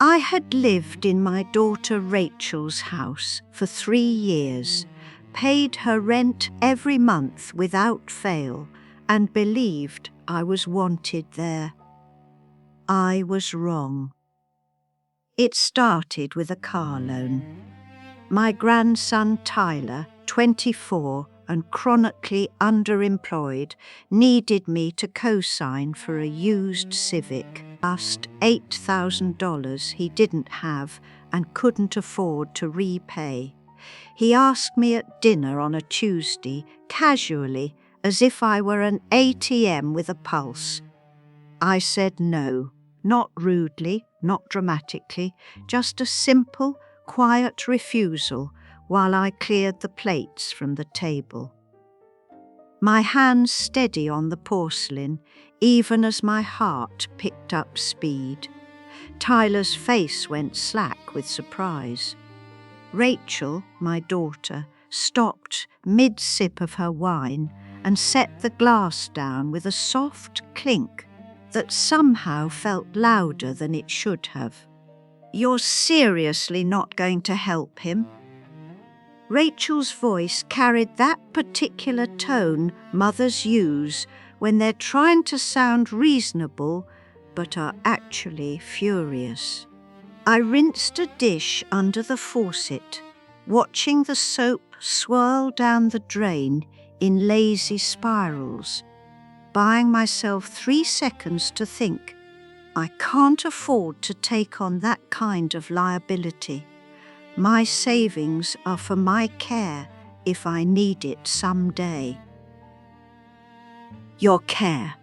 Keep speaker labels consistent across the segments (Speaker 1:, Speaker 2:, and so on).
Speaker 1: I had lived in my daughter Rachel's house for 3 years, paid her rent every month without fail, and believed I was wanted there. I was wrong. It started with a car loan. My grandson Tyler, 24 and chronically underemployed, needed me to co-sign for a used Civic. Just $8,000 he didn't have and couldn't afford to repay. He asked me at dinner on a Tuesday, casually, as if I were an ATM with a pulse. I said no, not rudely, not dramatically, just a simple, quiet refusal while I cleared the plates from the table. My hands steady on the porcelain, even as my heart picked up speed. Tyler's face went slack with surprise. Rachel, my daughter, stopped mid-sip of her wine and set the glass down with a soft clink that somehow felt louder than it should have. "You're seriously not going to help him?" Rachel's voice carried that particular tone mothers use when they're trying to sound reasonable but are actually furious. I rinsed a dish under the faucet, watching the soap swirl down the drain in lazy spirals, buying myself 3 seconds to think, I can't afford to take on that kind of liability. My savings are for my care if I need it someday. Your care.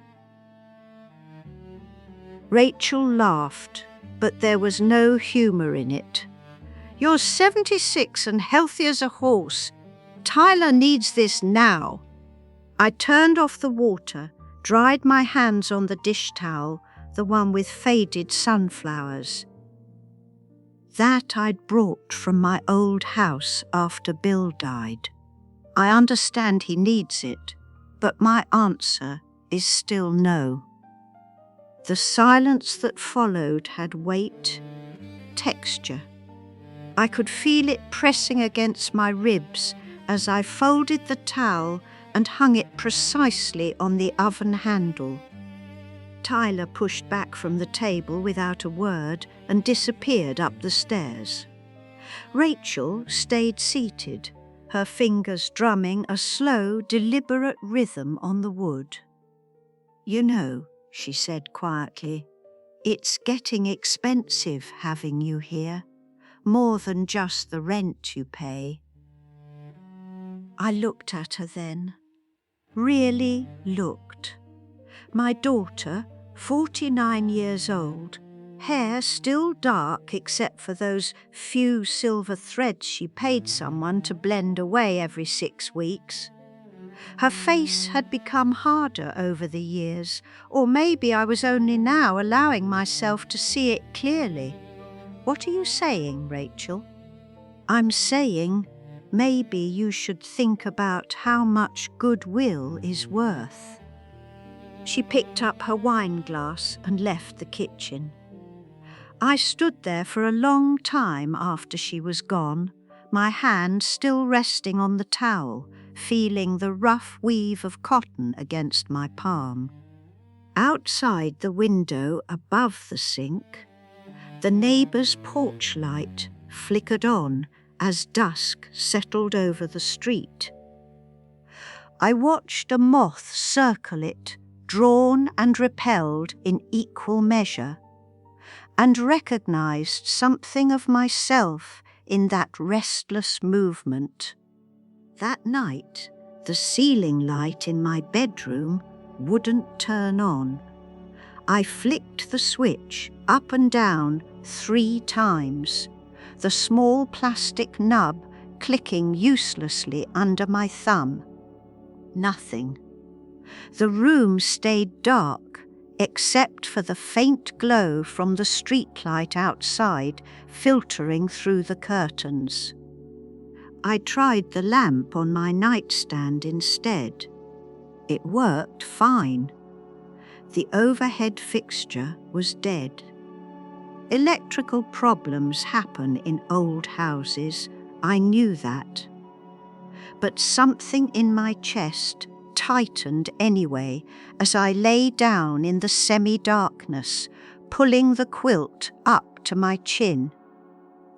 Speaker 1: Rachel laughed, but there was no humour in it. You're 76 and healthy as a horse. Tyler needs this now. I turned off the water, dried my hands on the dish towel, the one with faded sunflowers. That I'd brought from my old house after Bill died. I understand he needs it, but my answer is still no. The silence that followed had weight, texture. I could feel it pressing against my ribs as I folded the towel and hung it precisely on the oven handle. Tyler pushed back from the table without a word and disappeared up the stairs. Rachel stayed seated, her fingers drumming a slow, deliberate rhythm on the wood. "You know," she said quietly, "it's getting expensive having you here, more than just the rent you pay." I looked at her then, really looked. My daughter, 49 years old, hair still dark except for those few silver threads she paid someone to blend away every 6 weeks. Her face had become harder over the years, or maybe I was only now allowing myself to see it clearly. "What are you saying, Rachel?" "I'm saying maybe you should think about how much goodwill is worth." She picked up her wine glass and left the kitchen. I stood there for a long time after she was gone, my hand still resting on the towel, feeling the rough weave of cotton against my palm. Outside the window above the sink, the neighbour's porch light flickered on as dusk settled over the street. I watched a moth circle it, drawn and repelled in equal measure, and recognized something of myself in that restless movement. That night, the ceiling light in my bedroom wouldn't turn on. I flicked the switch up and down 3 times, the small plastic nub clicking uselessly under my thumb. Nothing. The room stayed dark, except for the faint glow from the streetlight outside filtering through the curtains. I tried the lamp on my nightstand instead. It worked fine. The overhead fixture was dead. Electrical problems happen in old houses. I knew that. But something in my chest tightened anyway as I lay down in the semi-darkness, pulling the quilt up to my chin.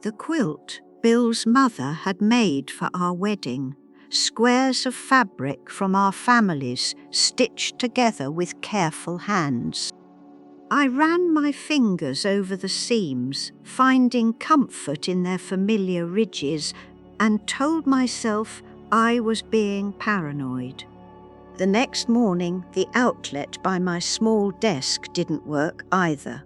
Speaker 1: The quilt Bill's mother had made for our wedding, squares of fabric from our families stitched together with careful hands. I ran my fingers over the seams, finding comfort in their familiar ridges, and told myself I was being paranoid. The next morning, the outlet by my small desk didn't work either.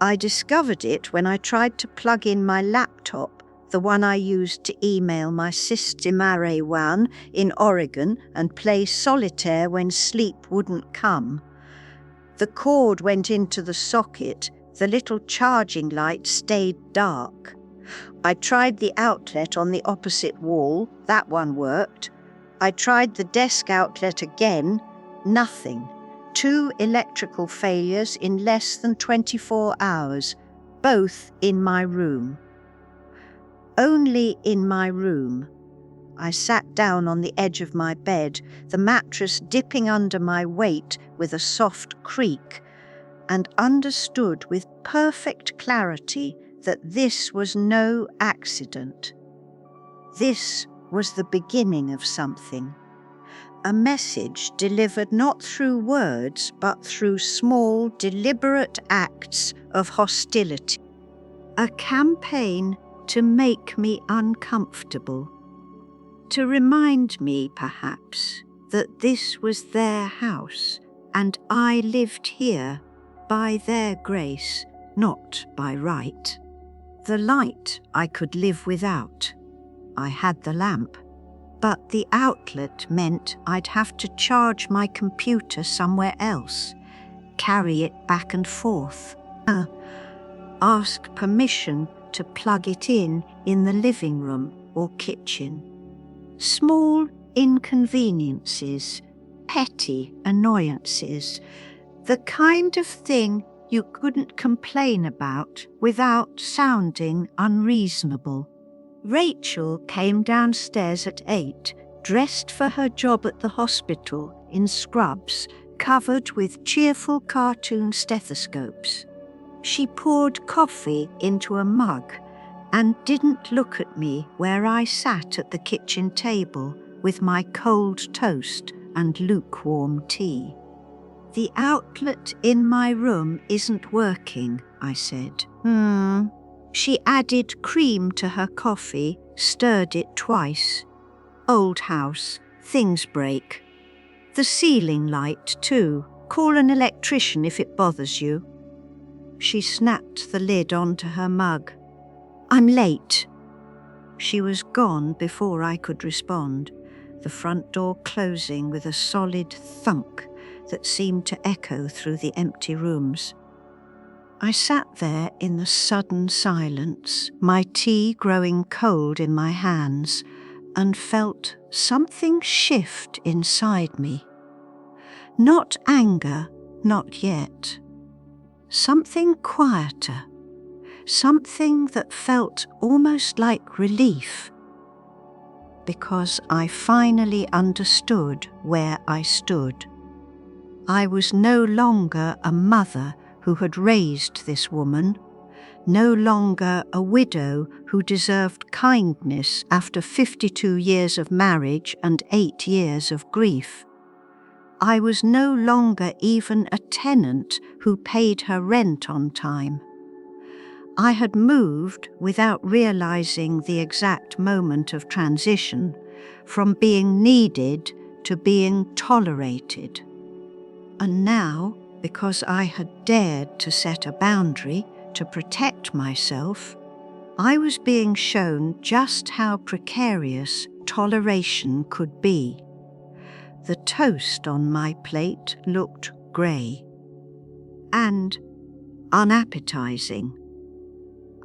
Speaker 1: I discovered it when I tried to plug in my laptop, the one I used to email my sister Margaret in Oregon and play solitaire when sleep wouldn't come. The cord went into the socket, the little charging light stayed dark. I tried the outlet on the opposite wall, that one worked. I tried the desk outlet again, nothing. 2 electrical failures in less than 24 hours, both in my room. Only in my room. I sat down on the edge of my bed, the mattress dipping under my weight with a soft creak, and understood with perfect clarity that this was no accident. This was the beginning of something. A message delivered not through words, but through small, deliberate acts of hostility. A campaign to make me uncomfortable. To remind me, perhaps, that this was their house, and I lived here by their grace, not by right. The light I could live without. I had the lamp. But the outlet meant I'd have to charge my computer somewhere else, carry it back and forth, ask permission to plug it in the living room or kitchen. Small inconveniences, petty annoyances, the kind of thing you couldn't complain about without sounding unreasonable. Rachel came downstairs at 8, dressed for her job at the hospital in scrubs, covered with cheerful cartoon stethoscopes. She poured coffee into a mug and didn't look at me where I sat at the kitchen table with my cold toast and lukewarm tea. "The outlet in my room isn't working," I said. She added cream to her coffee, stirred it twice. "Old house, things break. The ceiling light, too. Call an electrician if it bothers you." She snapped the lid onto her mug. "I'm late." She was gone before I could respond, the front door closing with a solid thunk that seemed to echo through the empty rooms. I sat there in the sudden silence, my tea growing cold in my hands, and felt something shift inside me. Not anger, not yet. Something quieter, something that felt almost like relief, because I finally understood where I stood. I was no longer a mother who had raised this woman, no longer a widow who deserved kindness after 52 years of marriage and 8 years of grief. I was no longer even a tenant who paid her rent on time. I had moved, without realizing the exact moment of transition, from being needed to being tolerated. And now, because I had dared to set a boundary to protect myself, I was being shown just how precarious toleration could be. The toast on my plate looked grey and unappetizing.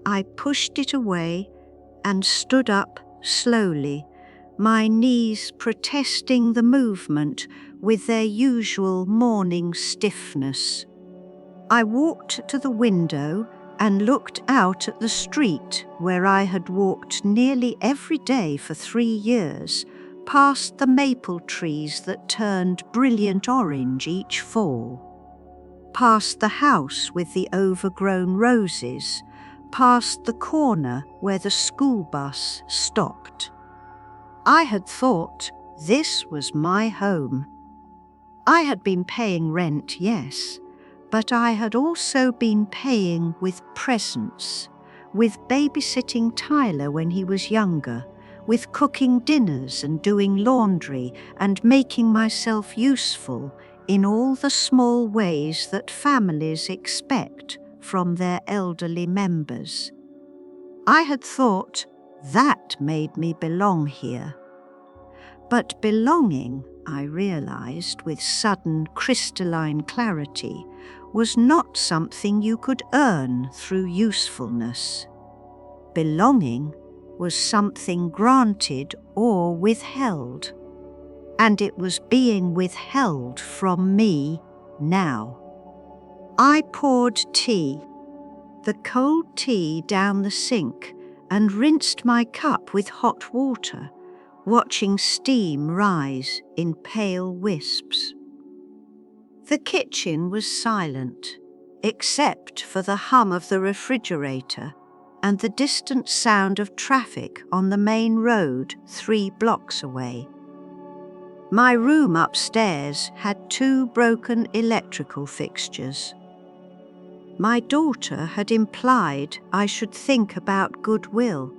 Speaker 1: I pushed it away and stood up slowly, my knees protesting the movement with their usual morning stiffness. I walked to the window and looked out at the street where I had walked nearly every day for 3 years, past the maple trees that turned brilliant orange each fall, past the house with the overgrown roses, past the corner where the school bus stopped. I had thought this was my home. I had been paying rent, yes, but I had also been paying with presents, with babysitting Tyler when he was younger, with cooking dinners and doing laundry and making myself useful in all the small ways that families expect from their elderly members. I had thought that made me belong here. But belonging, I realized with sudden crystalline clarity, was not something you could earn through usefulness. Belonging was something granted or withheld, and it was being withheld from me now. I poured tea, the cold tea, down the sink and rinsed my cup with hot water, watching steam rise in pale wisps. The kitchen was silent, except for the hum of the refrigerator and the distant sound of traffic on the main road 3 blocks away. My room upstairs had 2 broken electrical fixtures. My daughter had implied I should think about goodwill.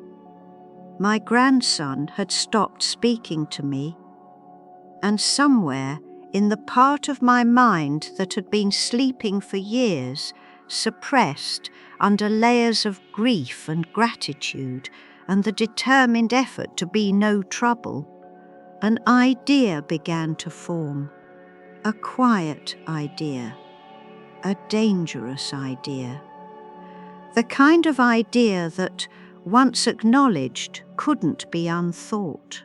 Speaker 1: My grandson had stopped speaking to me, and somewhere in the part of my mind that had been sleeping for years, suppressed under layers of grief and gratitude and the determined effort to be no trouble, an idea began to form, a quiet idea, a dangerous idea, the kind of idea that, once acknowledged, couldn't be unthought.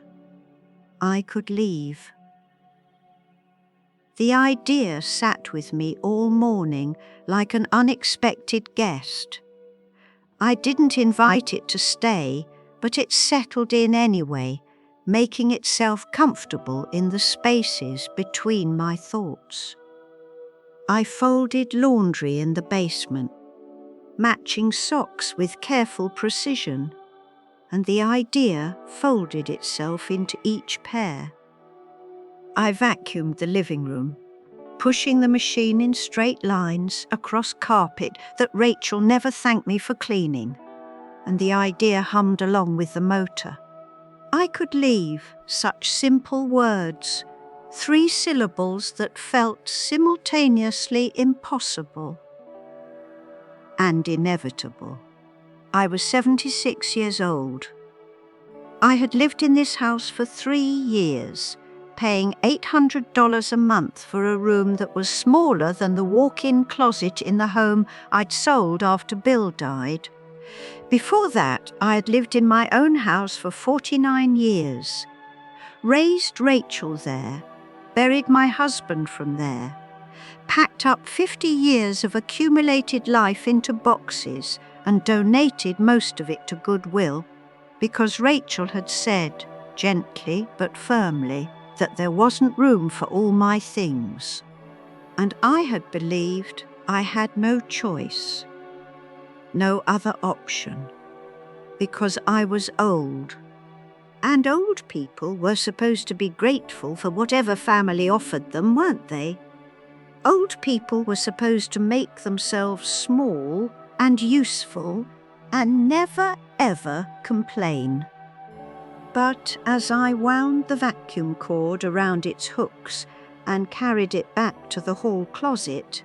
Speaker 1: I could leave. The idea sat with me all morning like an unexpected guest. I didn't invite it to stay, but it settled in anyway, making itself comfortable in the spaces between my thoughts. I folded laundry in the basement, matching socks with careful precision, and the idea folded itself into each pair. I vacuumed the living room, pushing the machine in straight lines across carpet that Rachel never thanked me for cleaning, and the idea hummed along with the motor. I could leave, such simple words, 3 syllables that felt simultaneously impossible and inevitable. I was 76 years old. I had lived in this house for 3 years, paying $800 a month for a room that was smaller than the walk-in closet in the home I'd sold after Bill died. Before that, I had lived in my own house for 49 years, raised Rachel there, buried my husband from there, packed up 50 years of accumulated life into boxes and donated most of it to goodwill, because Rachel had said, gently but firmly, that there wasn't room for all my things. And I had believed I had no choice, no other option, because I was old. And old people were supposed to be grateful for whatever family offered them, weren't they? Old people were supposed to make themselves small and useful and never ever complain. But as I wound the vacuum cord around its hooks and carried it back to the hall closet,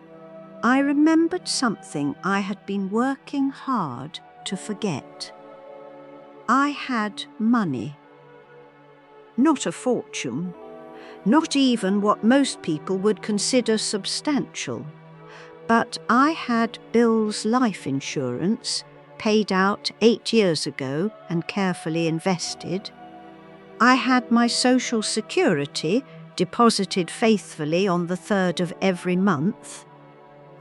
Speaker 1: I remembered something I had been working hard to forget. I had money. Not a fortune, not even what most people would consider substantial, but I had Bill's life insurance, paid out 8 years ago and carefully invested. I had my Social Security, deposited faithfully on the 3rd of every month.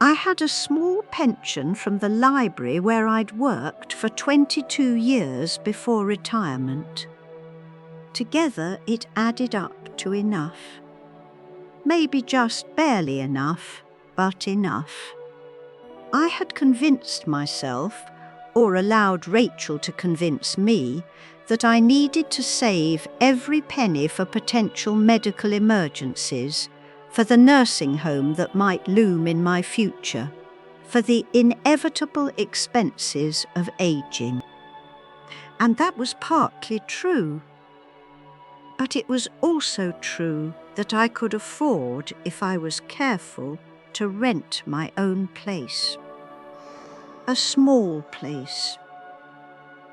Speaker 1: I had a small pension from the library where I'd worked for 22 years before retirement. Together it added up to enough. Maybe just barely enough, but enough. I had convinced myself, or allowed Rachel to convince me, that I needed to save every penny for potential medical emergencies, for the nursing home that might loom in my future, for the inevitable expenses of aging. And that was partly true. But it was also true that I could afford, if I was careful, to rent my own place. A small place.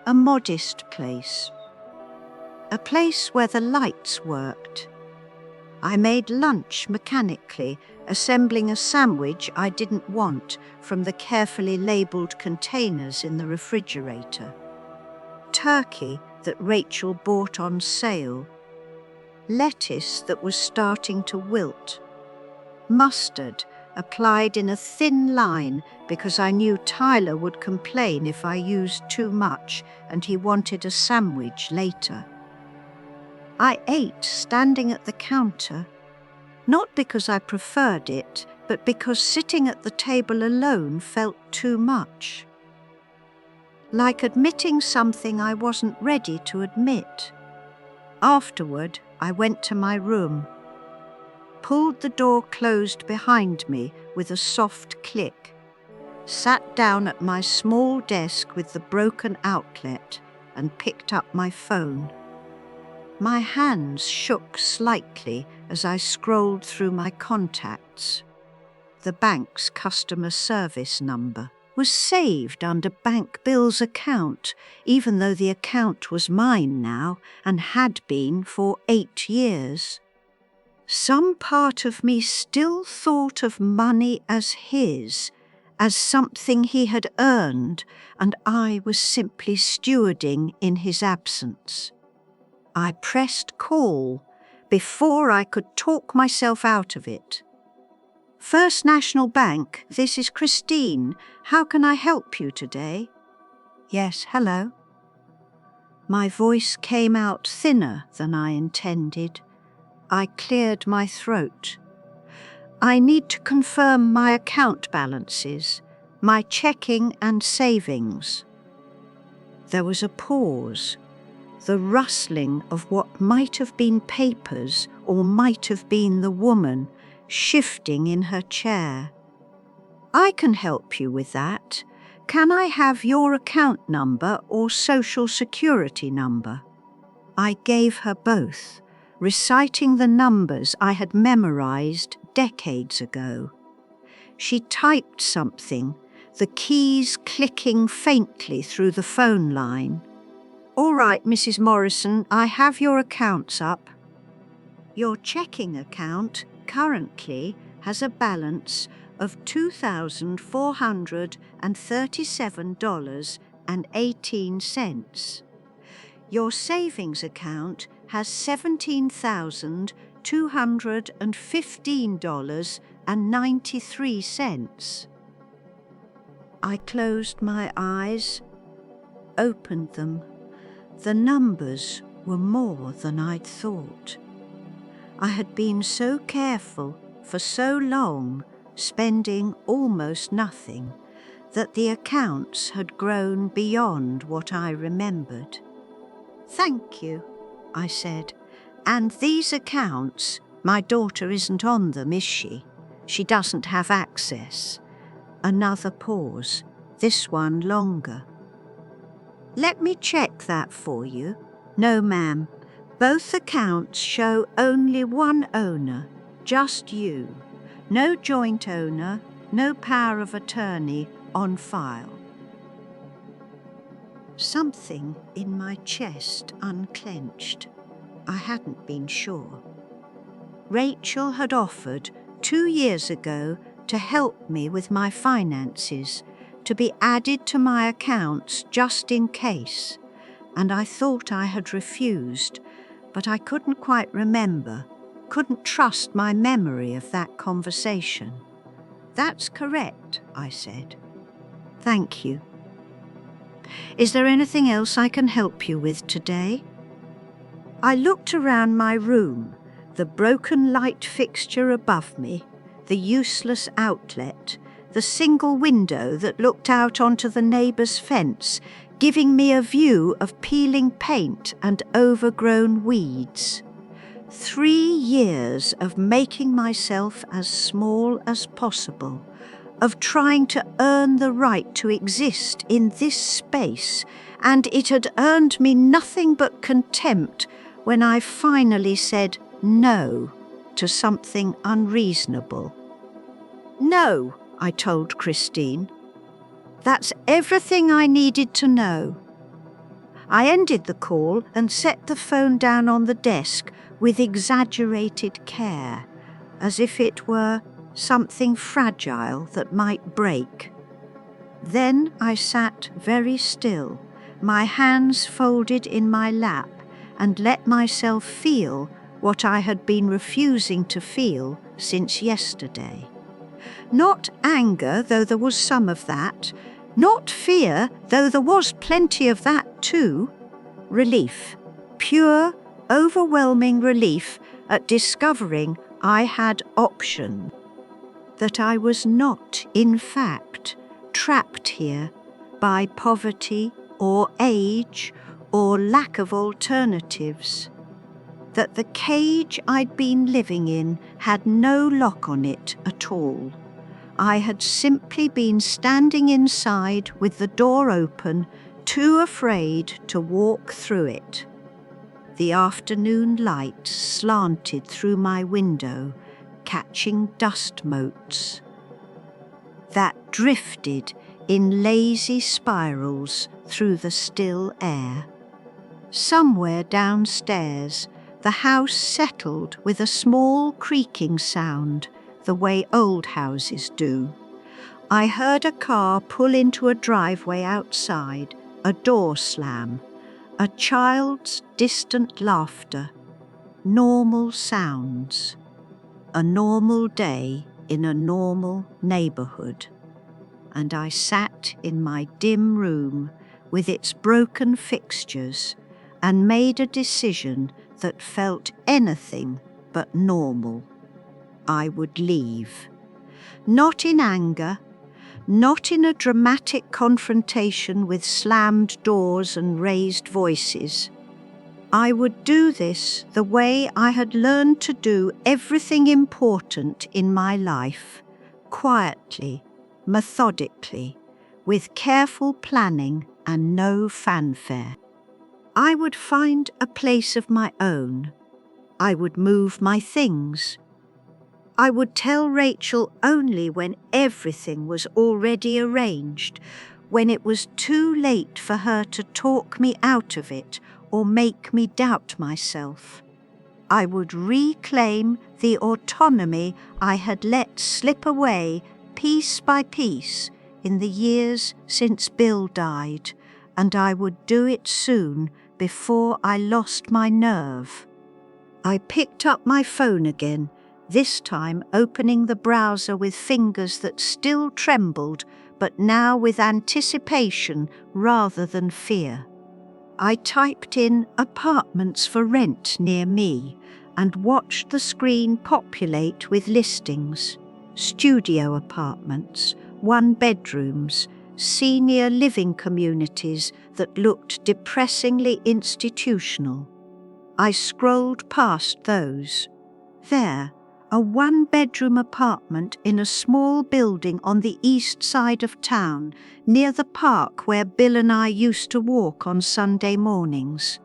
Speaker 1: A modest place. A place where the lights worked. I made lunch mechanically, assembling a sandwich I didn't want from the carefully labelled containers in the refrigerator. Turkey that Rachel bought on sale. Lettuce that was starting to wilt. Mustard applied in a thin line because I knew Tyler would complain if I used too much and he wanted a sandwich later. I ate standing at the counter, not because I preferred it, but because sitting at the table alone felt too much. Like admitting something I wasn't ready to admit. Afterward, I went to my room, pulled the door closed behind me with a soft click, sat down at my small desk with the broken outlet and picked up my phone. My hands shook slightly as I scrolled through my contacts. The bank's customer service number was saved under Bank Bill's account, even though the account was mine now and had been for 8 years. Some part of me still thought of money as his, as something he had earned, and I was simply stewarding in his absence. I pressed call before I could talk myself out of it. First National Bank, this is Christine. How can I help you today? Yes, hello. My voice came out thinner than I intended. I cleared my throat. I need to confirm my account balances, my checking and savings. There was a pause, the rustling of what might have been papers or might have been the woman shifting in her chair. I can help you with that. Can I have your account number or social security number? I gave her both, reciting the numbers I had memorized decades ago. She typed something, the keys clicking faintly through the phone line. All right, Mrs. Morrison, I have your accounts up. Your checking account currently has a balance of $2,437.18. Your savings account has $17,215.93. I closed my eyes, opened them. The numbers were more than I'd thought. I had been so careful for so long, spending almost nothing, that the accounts had grown beyond what I remembered. Thank you, I said. And these accounts, my daughter isn't on them, is she? She doesn't have access. Another pause, this one longer. Let me check that for you. No, ma'am. Both accounts show only one owner, just you. No joint owner, no power of attorney on file. Something in my chest unclenched. I hadn't been sure. Rachel had offered 2 years ago to help me with my finances, to be added to my accounts just in case, and I thought I had refused, but I couldn't quite remember, couldn't trust my memory of that conversation. That's correct, I said. Thank you. Is there anything else I can help you with today? I looked around my room, the broken light fixture above me, the useless outlet, the single window that looked out onto the neighbour's fence, giving me a view of peeling paint and overgrown weeds. 3 years of making myself as small as possible, of trying to earn the right to exist in this space, and it had earned me nothing but contempt when I finally said no to something unreasonable. No, I told Christine. That's everything I needed to know. I ended the call and set the phone down on the desk with exaggerated care, as if it were something fragile that might break. Then I sat very still, my hands folded in my lap, and let myself feel what I had been refusing to feel since yesterday. Not anger, though there was some of that. Not fear, though there was plenty of that too. Relief. Pure, overwhelming relief at discovering I had option. That I was not, in fact, trapped here by poverty or age or lack of alternatives. That the cage I'd been living in had no lock on it at all. I had simply been standing inside with the door open, too afraid to walk through it. The afternoon light slanted through my window, catching dust motes that drifted in lazy spirals through the still air. Somewhere downstairs, the house settled with a small creaking sound, the way old houses do. I heard a car pull into a driveway outside, a door slam, a child's distant laughter, normal sounds. A normal day in a normal neighbourhood. And I sat in my dim room with its broken fixtures and made a decision that felt anything but normal. I would leave. Not in anger, not in a dramatic confrontation with slammed doors and raised voices. I would do this the way I had learned to do everything important in my life, quietly, methodically, with careful planning and no fanfare. I would find a place of my own. I would move my things. I would tell Rachel only when everything was already arranged, when it was too late for her to talk me out of it or make me doubt myself. I would reclaim the autonomy I had let slip away piece by piece in the years since Bill died, and I would do it soon before I lost my nerve. I picked up my phone again, this time opening the browser with fingers that still trembled, but now with anticipation rather than fear. I typed in apartments for rent near me and watched the screen populate with listings. Studio apartments, 1-bedrooms, senior living communities that looked depressingly institutional. I scrolled past those. There, a 1-bedroom apartment in a small building on the east side of town, near the park where Bill and I used to walk on Sunday mornings.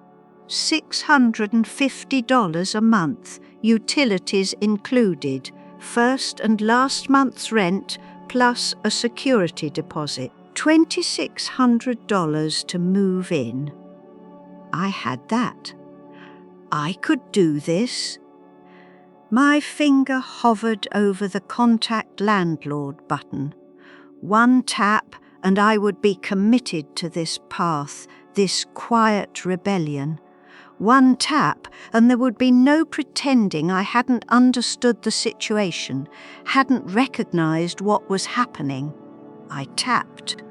Speaker 1: $650 a month, utilities included, first and last month's rent plus a security deposit. $2,600 to move in. I had that. I could do this. My finger hovered over the contact landlord button. One tap and I would be committed to this path, this quiet rebellion. One tap, and there would be no pretending I hadn't understood the situation, hadn't recognised what was happening. I tapped.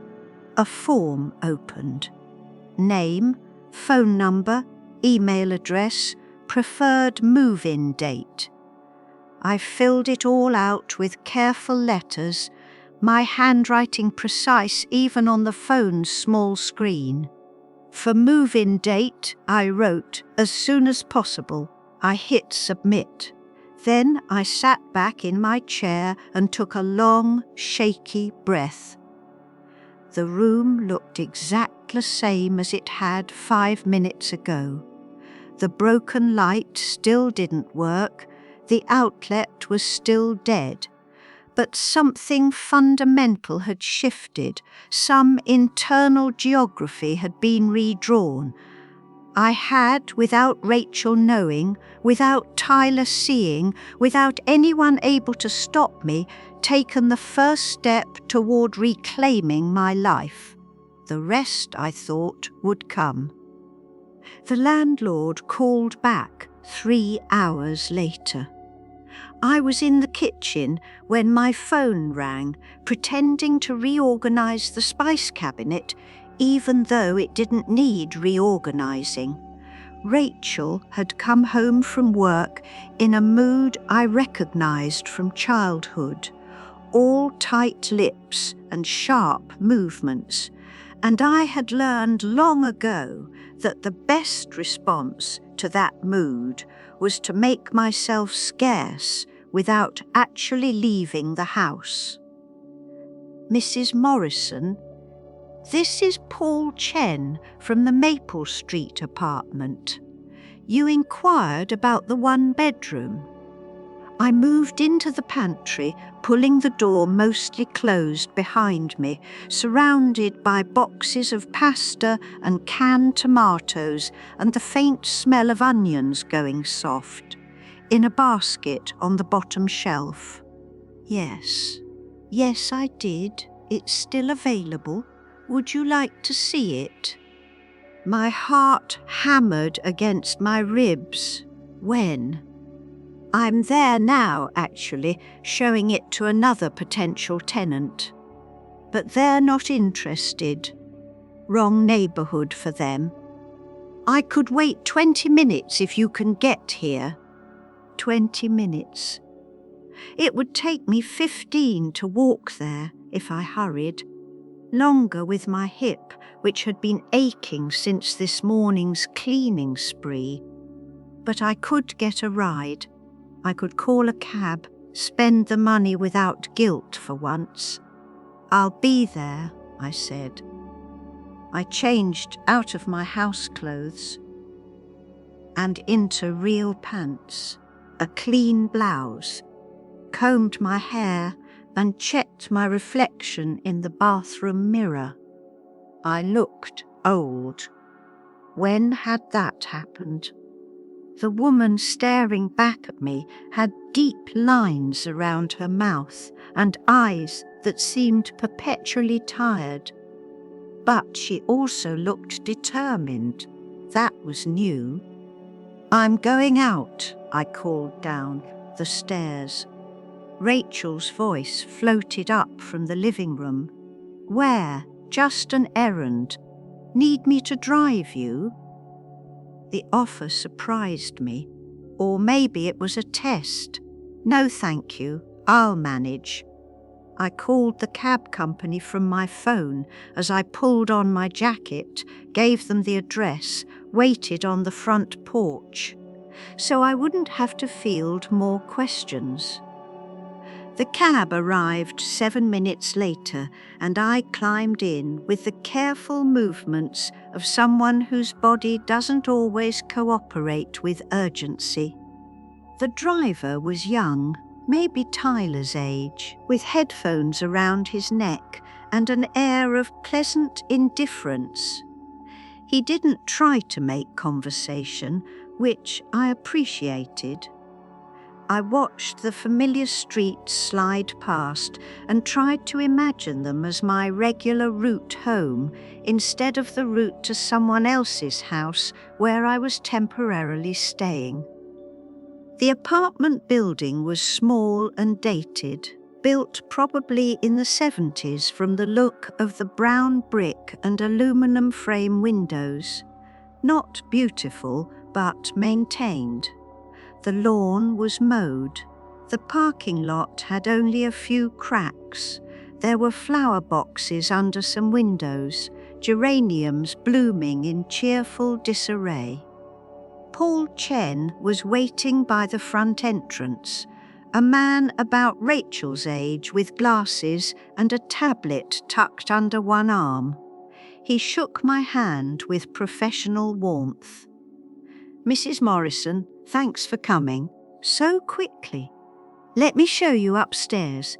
Speaker 1: A form opened. Name, phone number, email address, preferred move-in date. I filled it all out with careful letters, my handwriting precise even on the phone's small screen. For move-in date, I wrote, as soon as possible. I hit submit. Then I sat back in my chair and took a long, shaky breath. The room looked exactly the same as it had 5 minutes ago. The broken light still didn't work, the outlet was still dead. But something fundamental had shifted, some internal geography had been redrawn. I had, without Rachel knowing, without Tyler seeing, without anyone able to stop me, taken the first step toward reclaiming my life. The rest, I thought, would come. The landlord called back 3 hours later. I was in the kitchen when my phone rang, pretending to reorganize the spice cabinet, even though it didn't need reorganizing. Rachel had come home from work in a mood I recognized from childhood, all tight lips and sharp movements, and I had learned long ago that the best response to that mood was to make myself scarce without actually leaving the house. Mrs. Morrison, this is Paul Chen from the Maple Street apartment. You inquired about the 1-bedroom. I moved into the pantry, pulling the door mostly closed behind me, surrounded by boxes of pasta and canned tomatoes and the faint smell of onions going soft, in a basket on the bottom shelf. Yes, I did. It's still available. Would you like to see it? My heart hammered against my ribs. When? I'm there now, actually, showing it to another potential tenant. But they're not interested. Wrong neighbourhood for them. I could wait 20 minutes if you can get here. 20 minutes. It would take me 15 to walk there if I hurried. Longer with my hip, which had been aching since this morning's cleaning spree. But I could get a ride. I could call a cab, spend the money without guilt for once. I'll be there, I said. I changed out of my house clothes and into real pants, a clean blouse, combed my hair and checked my reflection in the bathroom mirror. I looked old. When had that happened? The woman staring back at me had deep lines around her mouth and eyes that seemed perpetually tired. But she also looked determined. That was new. I'm going out, I called down the stairs. Rachel's voice floated up from the living room. Where? Just an errand. Need me to drive you? The offer surprised me. Or maybe it was a test. No, thank you. I'll manage. I called the cab company from my phone as I pulled on my jacket, gave them the address, waited on the front porch, so I wouldn't have to field more questions. The cab arrived 7 minutes later, and I climbed in with the careful movements of someone whose body doesn't always cooperate with urgency. The driver was young, maybe Tyler's age, with headphones around his neck and an air of pleasant indifference. He didn't try to make conversation, which I appreciated. I watched the familiar streets slide past and tried to imagine them as my regular route home instead of the route to someone else's house where I was temporarily staying. The apartment building was small and dated, built probably in the 70s from the look of the brown brick and aluminum frame windows. Not beautiful, but maintained. The lawn was mowed. The parking lot had only a few cracks. There were flower boxes under some windows, geraniums blooming in cheerful disarray. Paul Chen was waiting by the front entrance, a man about Rachel's age with glasses and a tablet tucked under one arm. He shook my hand with professional warmth. "Mrs. Morrison, thanks for coming so quickly. Let me show you upstairs.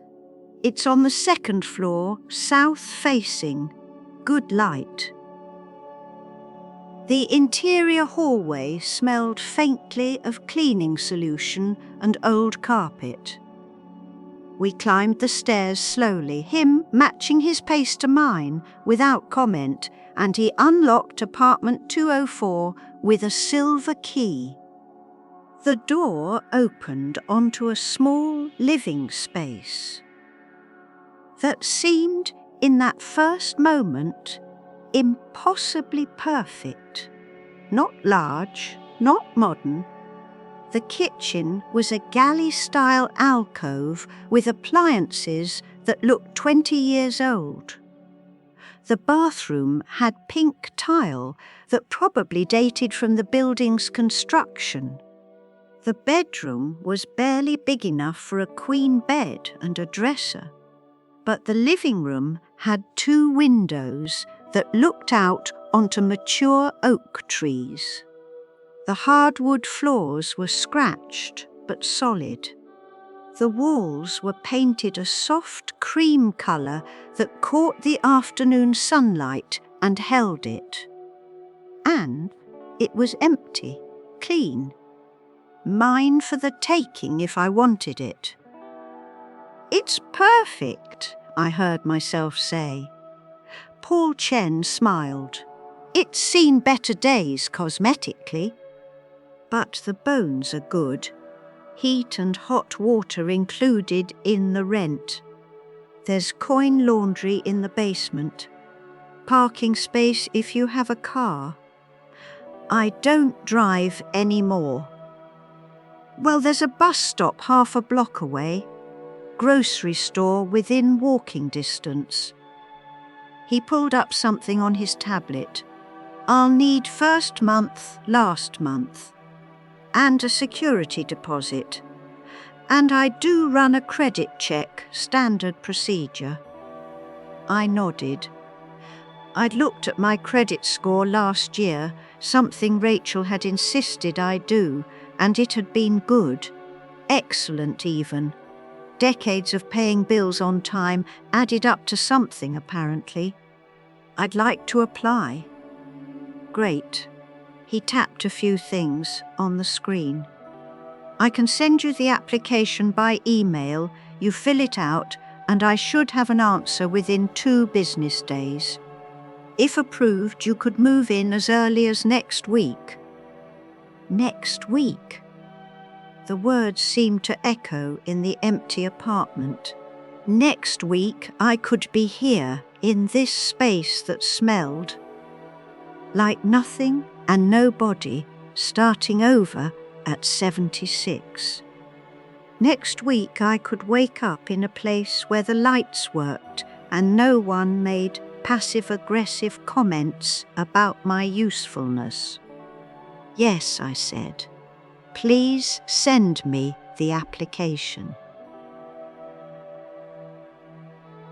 Speaker 1: It's on the second floor, south facing. Good light." The interior hallway smelled faintly of cleaning solution and old carpet. We climbed the stairs slowly, him matching his pace to mine without comment, and he unlocked apartment 204 with a silver key. The door opened onto a small living space that seemed, in that first moment, impossibly perfect. Not large, not modern. The kitchen was a galley-style alcove with appliances that looked 20 years old. The bathroom had pink tile that probably dated from the building's construction. The bedroom was barely big enough for a queen bed and a dresser, but the living room had 2 windows that looked out onto mature oak trees. The hardwood floors were scratched but solid. The walls were painted a soft cream colour that caught the afternoon sunlight and held it. And it was empty, clean. Mine for the taking if I wanted it. "It's perfect," I heard myself say. Paul Chen smiled. "It's seen better days cosmetically. But the bones are good. Heat and hot water included in the rent. There's coin laundry in the basement. Parking space if you have a car. I don't drive anymore. Well, there's a bus stop half a block away. Grocery store within walking distance." He pulled up something on his tablet. "I'll need first month, last month. And a security deposit. And I do run a credit check, standard procedure." I nodded. I'd looked at my credit score last year, something Rachel had insisted I do, and it had been good. Excellent even. Decades of paying bills on time added up to something, apparently. I'd like to apply. Great. He tapped a few things on the screen. "I can send you the application by email, you fill it out, and I should have an answer within 2 business days. If approved, you could move in as early as next week." Next week? The words seemed to echo in the empty apartment. Next week I could be here, in this space that smelled like nothing and nobody, starting over at 76. Next week I could wake up in a place where the lights worked and no one made passive-aggressive comments about my usefulness. "Yes," I said. "Please send me the application."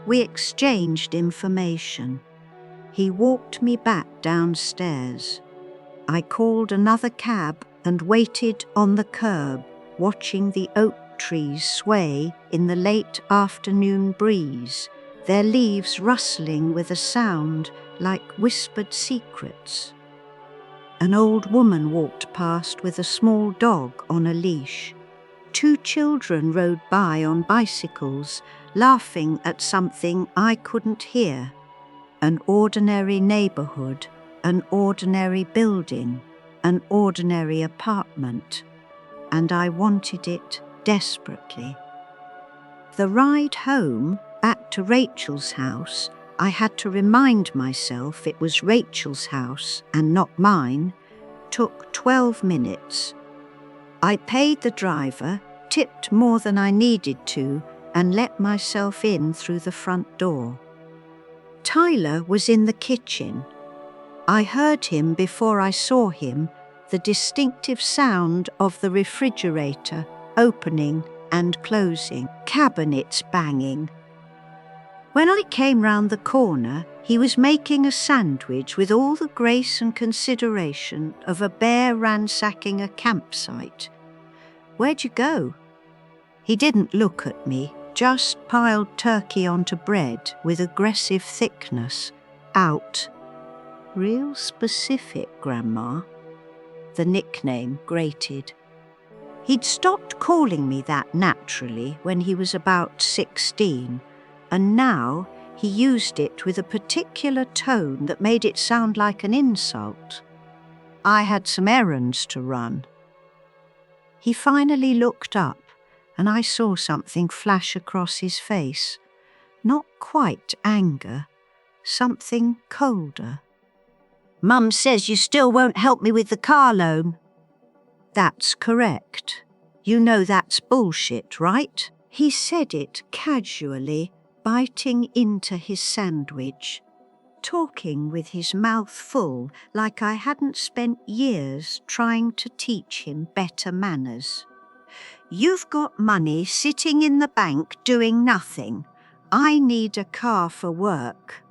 Speaker 1: We exchanged information. He walked me back downstairs. I called another cab and waited on the curb, watching the oak trees sway in the late afternoon breeze, their leaves rustling with a sound like whispered secrets. An old woman walked past with a small dog on a leash. 2 children rode by on bicycles, laughing at something I couldn't hear. An ordinary neighborhood, an ordinary building, an ordinary apartment, and I wanted it desperately. The ride home, back to Rachel's house, I had to remind myself it was Rachel's house and not mine, took 12 minutes. I paid the driver, tipped more than I needed to, and let myself in through the front door. Tyler was in the kitchen. I heard him before I saw him, the distinctive sound of the refrigerator opening and closing, cabinets banging. When I came round the corner, he was making a sandwich with all the grace and consideration of a bear ransacking a campsite. "Where'd you go?" He didn't look at me, just piled turkey onto bread with aggressive thickness. Out. "Real specific, Grandma." The nickname grated. He'd stopped calling me that naturally when he was about 16, and now he used it with a particular tone that made it sound like an insult. I had some errands to run. He finally looked up, and I saw something flash across his face. Not quite anger, something colder. "Mum says you still won't help me with the car loan." "That's correct. You know that's bullshit, right?" He said it casually, biting into his sandwich, talking with his mouth full like I hadn't spent years trying to teach him better manners. "You've got money sitting in the bank doing nothing. I need a car for work.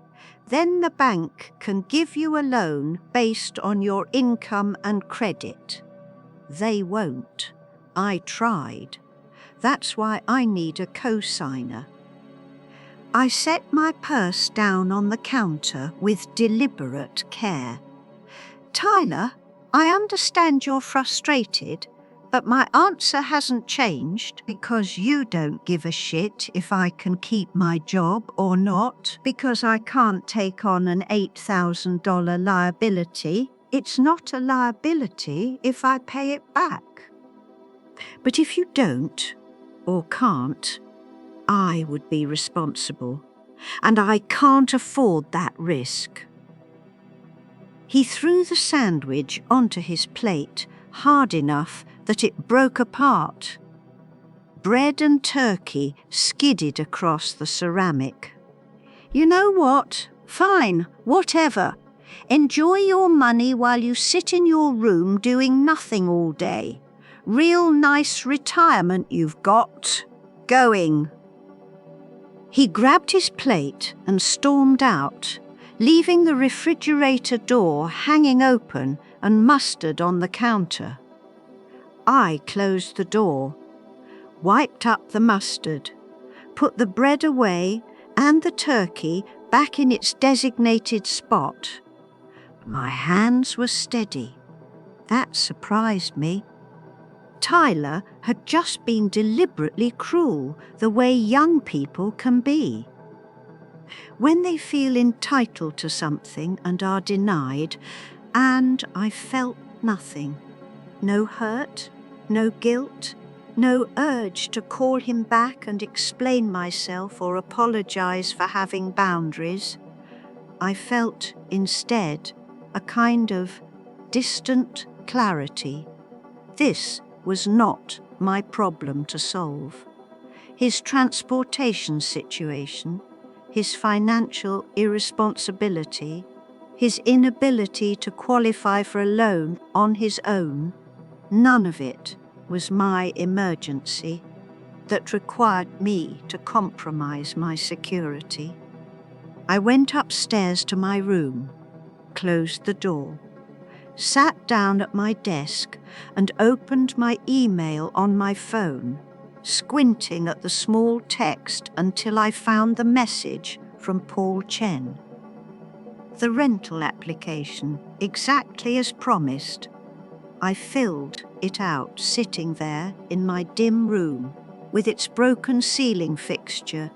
Speaker 1: Then the bank can give you a loan based on your income and credit. They won't. I tried. That's why I need a co-signer." I set my purse down on the counter with deliberate care. "Tyler, I understand you're frustrated, but my answer hasn't changed because you don't give a shit if I can keep my job or not, because I can't take on an $8,000 liability. It's not a liability if I pay it back. But if you don't, or can't, I would be responsible, and I can't afford that risk." He threw the sandwich onto his plate hard enough that it broke apart. Bread and turkey skidded across the ceramic. "You know what? Fine, whatever. Enjoy your money while you sit in your room doing nothing all day. Real nice retirement you've got. Going." He grabbed his plate and stormed out, leaving the refrigerator door hanging open and mustard on the counter. I closed the door, wiped up the mustard, put the bread away and the turkey back in its designated spot. My hands were steady. That surprised me. Tyler had just been deliberately cruel, the way young people can be. When they feel entitled to something and are denied, and I felt nothing. No hurt, no guilt, no urge to call him back and explain myself or apologize for having boundaries. I felt, instead, a kind of distant clarity. This was not my problem to solve. His transportation situation, his financial irresponsibility, his inability to qualify for a loan on his own, none of it was my emergency that required me to compromise my security. I went upstairs to my room, closed the door, sat down at my desk and opened my email on my phone, squinting at the small text until I found the message from Paul Chen. The rental application, exactly as promised. I filled it out, sitting there in my dim room with its broken ceiling fixture,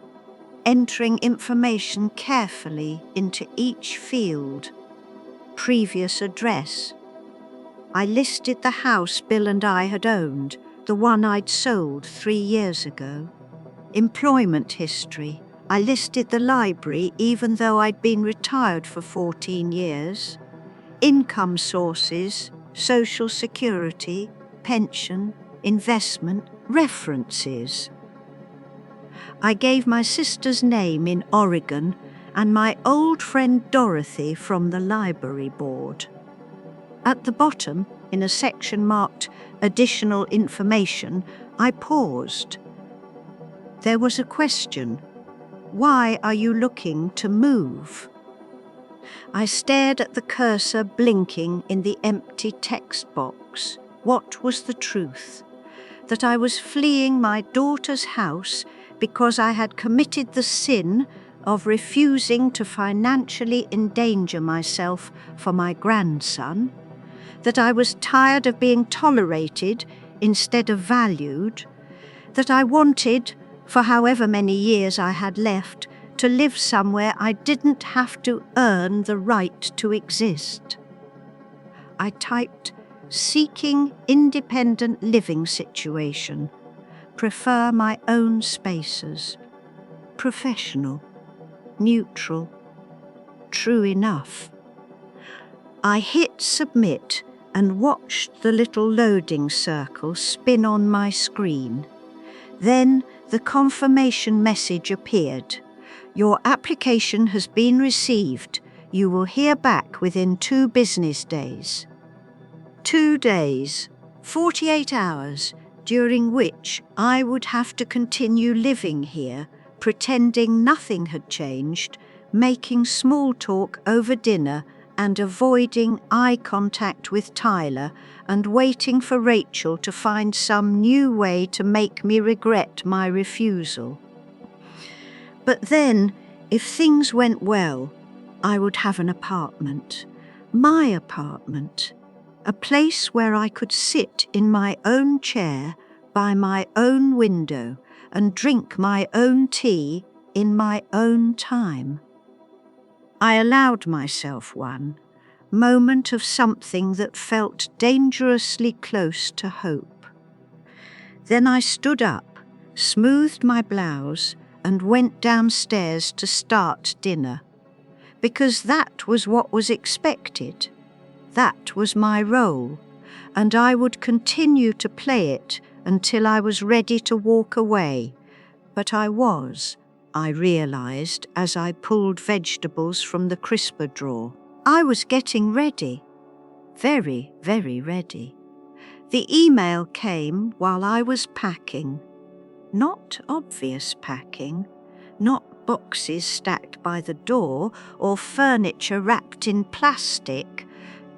Speaker 1: entering information carefully into each field. Previous address. I listed the house Bill and I had owned, the one I'd sold 3 years ago. Employment history. I listed the library even though I'd been retired for 14 years. Income sources, social security, pension, investment, references. I gave my sister's name in Oregon and my old friend Dorothy from the library board. At the bottom, in a section marked Additional Information, I paused. There was a question. Why are you looking to move? I stared at the cursor blinking in the empty text box. What was the truth? That I was fleeing my daughter's house because I had committed the sin of refusing to financially endanger myself for my grandson? That I was tired of being tolerated instead of valued? That I wanted, for however many years I had left, to live somewhere I didn't have to earn the right to exist? I typed, seeking independent living situation, prefer my own spaces, professional, neutral, true enough. I hit submit and watched the little loading circle spin on my screen. Then the confirmation message appeared. Your application has been received. You will hear back within 2 business days. 2 days, 48 hours, during which I would have to continue living here, pretending nothing had changed, making small talk over dinner and avoiding eye contact with Tyler, and waiting for Rachel to find some new way to make me regret my refusal. But then, if things went well, I would have an apartment, my apartment, a place where I could sit in my own chair by my own window and drink my own tea in my own time. I allowed myself one moment of something that felt dangerously close to hope. Then I stood up, smoothed my blouse, and went downstairs to start dinner, because that was what was expected. That was my role, and I would continue to play it until I was ready to walk away. But I realized as I pulled vegetables from the crisper drawer. I was getting ready. Very, very ready. The email came while I was packing. Not obvious packing, not boxes stacked by the door or furniture wrapped in plastic,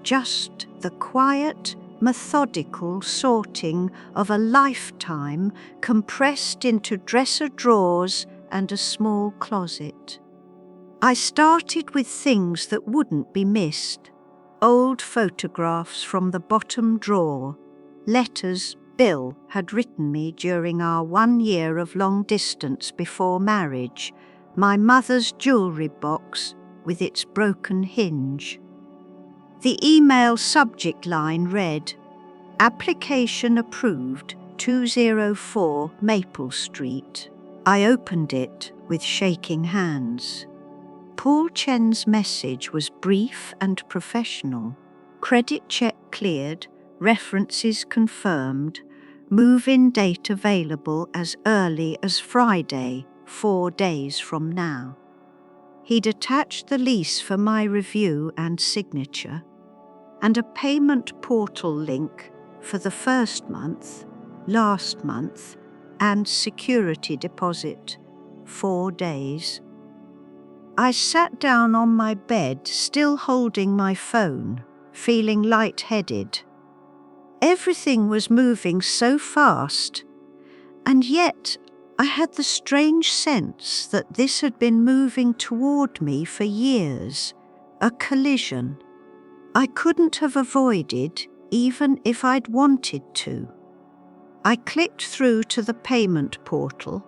Speaker 1: just the quiet, methodical sorting of a lifetime compressed into dresser drawers and a small closet. I started with things that wouldn't be missed. Old photographs from the bottom drawer, letters Bill had written me during our 1 year of long distance before marriage, my mother's jewellery box with its broken hinge. The email subject line read, Application approved, 204 Maple Street. I opened it with shaking hands. Paul Chen's message was brief and professional. Credit check cleared, references confirmed, move-in date available as early as Friday, 4 days from now. He'd attached the lease for my review and signature, and a payment portal link for the first month, last month, and security deposit, 4 days. I sat down on my bed, still holding my phone, feeling lightheaded. Everything was moving so fast, and yet I had the strange sense that this had been moving toward me for years, a collision I couldn't have avoided even if I'd wanted to. I clicked through to the payment portal,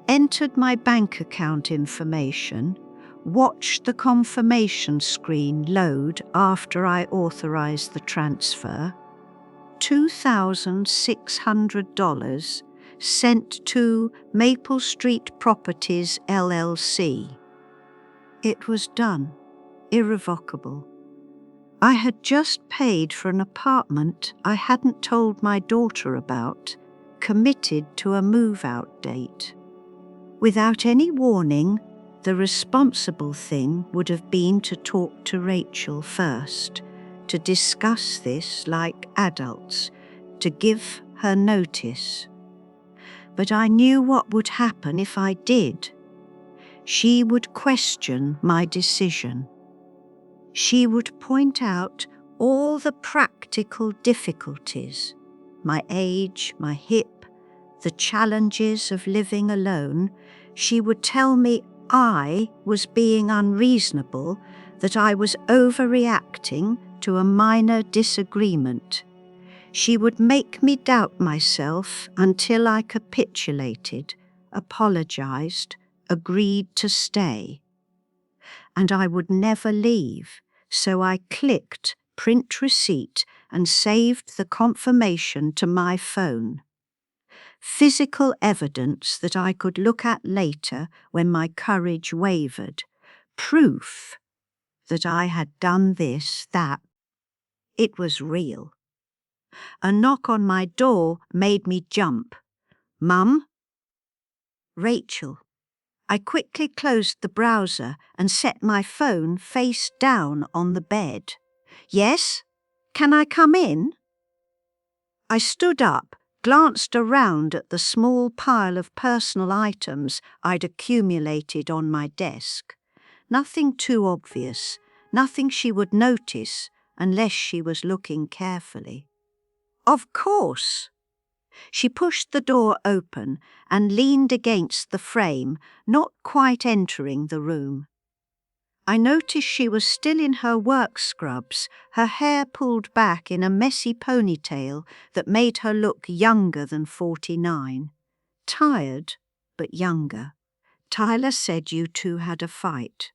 Speaker 1: entered my bank account information, watched the confirmation screen load after I authorized the transfer. $2,600 sent to Maple Street Properties LLC. It was done, irrevocable. I had just paid for an apartment I hadn't told my daughter about, committed to a move-out date. Without any warning, the responsible thing would have been to talk to Rachel first, to discuss this like adults, to give her notice. But I knew what would happen if I did. She would question my decision. She would point out all the practical difficulties, my age, my hip, the challenges of living alone. She would tell me I was being unreasonable, that I was overreacting to a minor disagreement. She would make me doubt myself until I capitulated, apologized, agreed to stay. And I would never leave, so I clicked print receipt and saved the confirmation to my phone. Physical evidence that I could look at later when my courage wavered. Proof that I had done this, that. It was real. A knock on my door made me jump. "Mum?" Rachel. I quickly closed the browser and set my phone face down on the bed. "Yes? Can I come in?" I stood up, glanced around at the small pile of personal items I'd accumulated on my desk. Nothing too obvious, nothing she would notice unless she was looking carefully. "Of course." She pushed the door open and leaned against the frame, not quite entering the room. I noticed she was still in her work scrubs, her hair pulled back in a messy ponytail that made her look younger than 49. Tired, but younger. "Tyler said you two had a fight."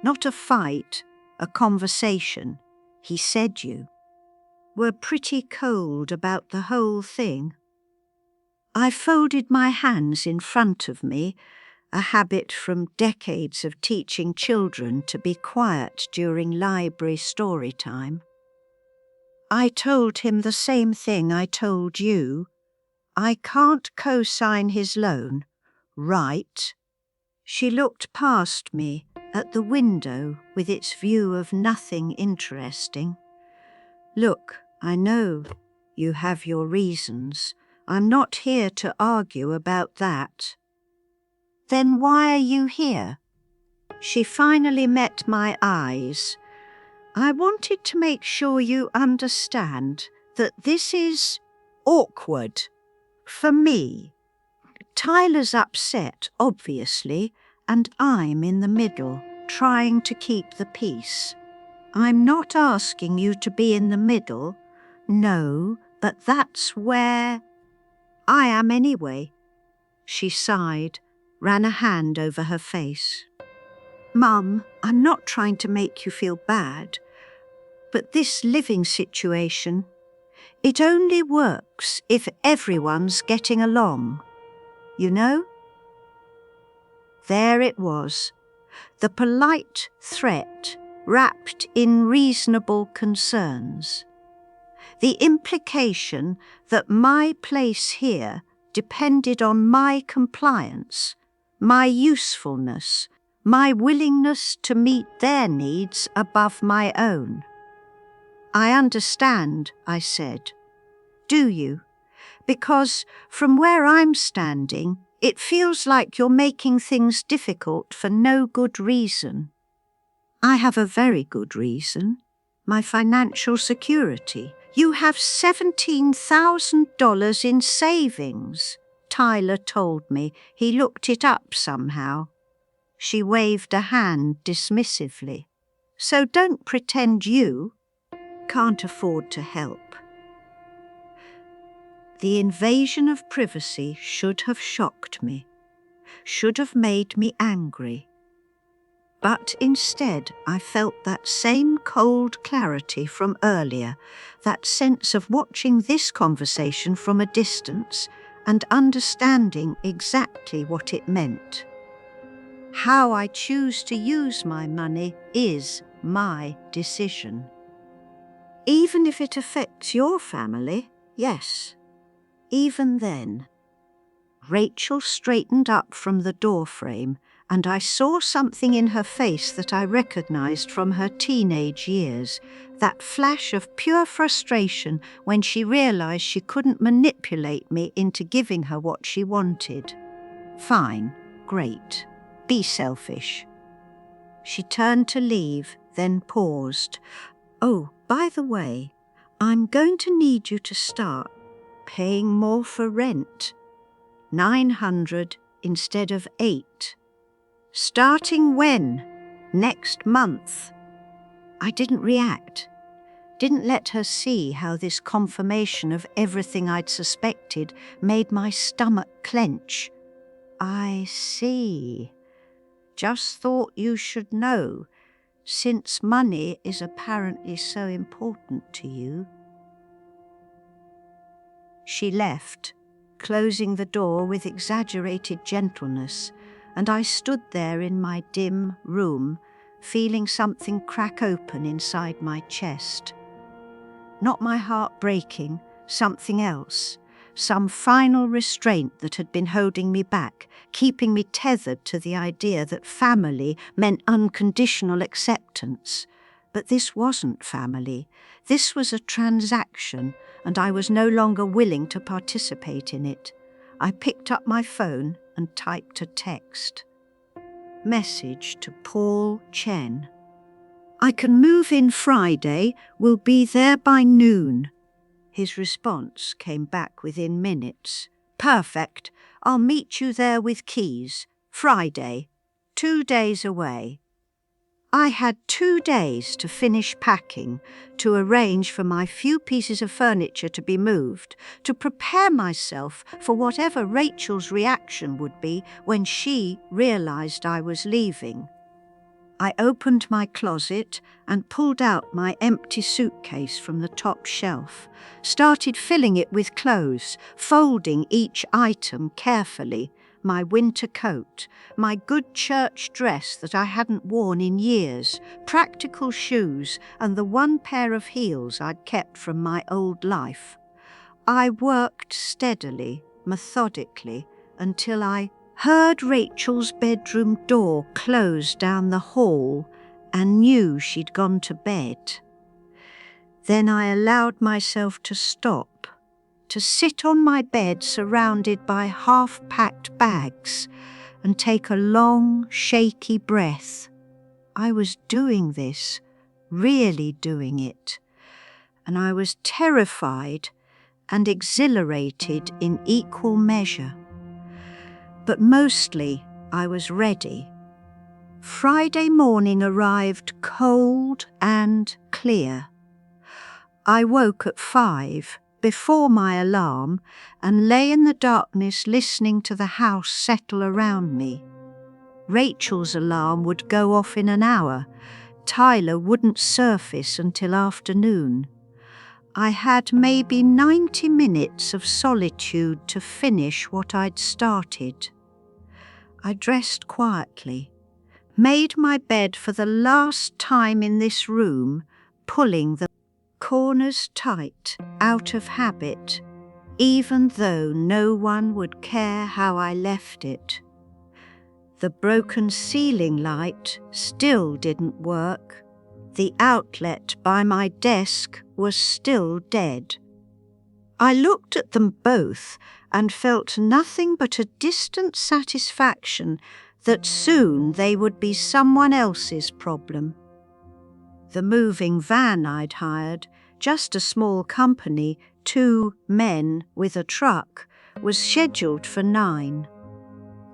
Speaker 1: "Not a fight, a conversation. He said you were pretty cold about the whole thing." I folded my hands in front of me, a habit from decades of teaching children to be quiet during library story time. "I told him the same thing I told you. I can't co-sign his loan, right?" She looked past me at the window with its view of nothing interesting. "Look, I know you have your reasons. I'm not here to argue about that." "Then why are you here?" She finally met my eyes. "I wanted to make sure you understand that this is awkward. For me. Tyler's upset, obviously, and I'm in the middle, trying to keep the peace. I'm not asking you to be in the middle. No, but that's where I am anyway." She sighed, ran a hand over her face. "Mum, I'm not trying to make you feel bad, but this living situation, it only works if everyone's getting along. You know?" There it was, the polite threat wrapped in reasonable concerns. The implication that my place here depended on my compliance, my usefulness, my willingness to meet their needs above my own. "I understand," I said. "Do you? Because from where I'm standing, it feels like you're making things difficult for no good reason." "I have a very good reason. My financial security. You have $17,000 in savings," Tyler told me. He looked it up somehow. She waved a hand dismissively. "So don't pretend you." can't afford to help. The invasion of privacy should have shocked me, should have made me angry. But instead, I felt that same cold clarity from earlier, that sense of watching this conversation from a distance and understanding exactly what it meant. How I choose to use my money is my decision. Even if it affects your family, yes. Even then. Rachel straightened up from the doorframe, and I saw something in her face that I recognized from her teenage years, that flash of pure frustration when she realized she couldn't manipulate me into giving her what she wanted. Fine, great, be selfish. She turned to leave, then paused. Oh, by the way, I'm going to need you to start paying more for rent. 900 instead of 8. Starting when? Next month. I didn't react. Didn't let her see how this confirmation of everything I'd suspected made my stomach clench. I see. Just thought you should know, since money is apparently so important to you. She left, closing the door with exaggerated gentleness, and I stood there in my dim room, feeling something crack open inside my chest. Not my heart breaking, something else, some final restraint that had been holding me back, keeping me tethered to the idea that family meant unconditional acceptance. But this wasn't family. This was a transaction, and I was no longer willing to participate in it. I picked up my phone and typed a text. Message to Paul Chen. I can move in Friday, will be there by noon. His response came back within minutes. Perfect, I'll meet you there with keys. Friday, 2 days away. I had 2 days to finish packing, to arrange for my few pieces of furniture to be moved, to prepare myself for whatever Rachel's reaction would be when she realized I was leaving. I opened my closet and pulled out my empty suitcase from the top shelf, started filling it with clothes, folding each item carefully. My winter coat, my good church dress that I hadn't worn in years, practical shoes, and the one pair of heels I'd kept from my old life. I worked steadily, methodically, until I heard Rachel's bedroom door close down the hall and knew she'd gone to bed. Then I allowed myself to stop, to sit on my bed surrounded by half-packed bags and take a long, shaky breath. I was doing this, really doing it, and I was terrified and exhilarated in equal measure. But mostly I was ready. Friday morning arrived cold and clear. I woke at 5, before my alarm, and lay in the darkness listening to the house settle around me. Rachel's alarm would go off in an hour. Tyler wouldn't surface until afternoon. I had maybe 90 minutes of solitude to finish what I'd started. I dressed quietly, made my bed for the last time in this room, pulling the corners tight out of habit, even though no one would care how I left it. The broken ceiling light still didn't work. The outlet by my desk was still dead. I looked at them both and felt nothing but a distant satisfaction that soon they would be someone else's problem. The moving van I'd hired, just a small company, 2 men with a truck, was scheduled for 9.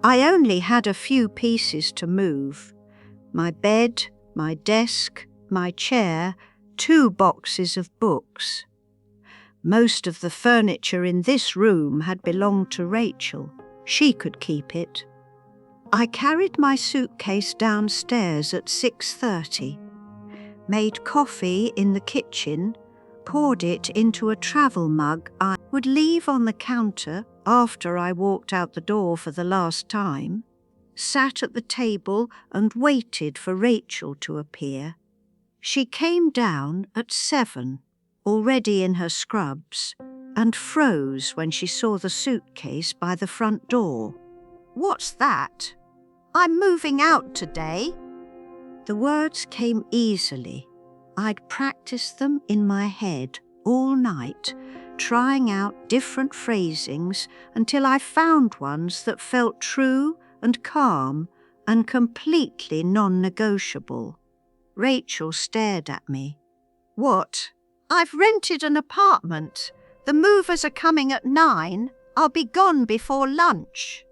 Speaker 1: I only had a few pieces to move. My bed, my desk, my chair, 2 boxes of books. Most of the furniture in this room had belonged to Rachel. She could keep it. I carried my suitcase downstairs at 6:30, made coffee in the kitchen, poured it into a travel mug I would leave on the counter after I walked out the door for the last time, sat at the table and waited for Rachel to appear. She came down at 7, already in her scrubs, and froze when she saw the suitcase by the front door. "What's that?" "I'm moving out today." The words came easily. I'd practiced them in my head all night, trying out different phrasings until I found ones that felt true and calm and completely non-negotiable. Rachel stared at me. "What?" "I've rented an apartment. The movers are coming at 9. I'll be gone before lunch."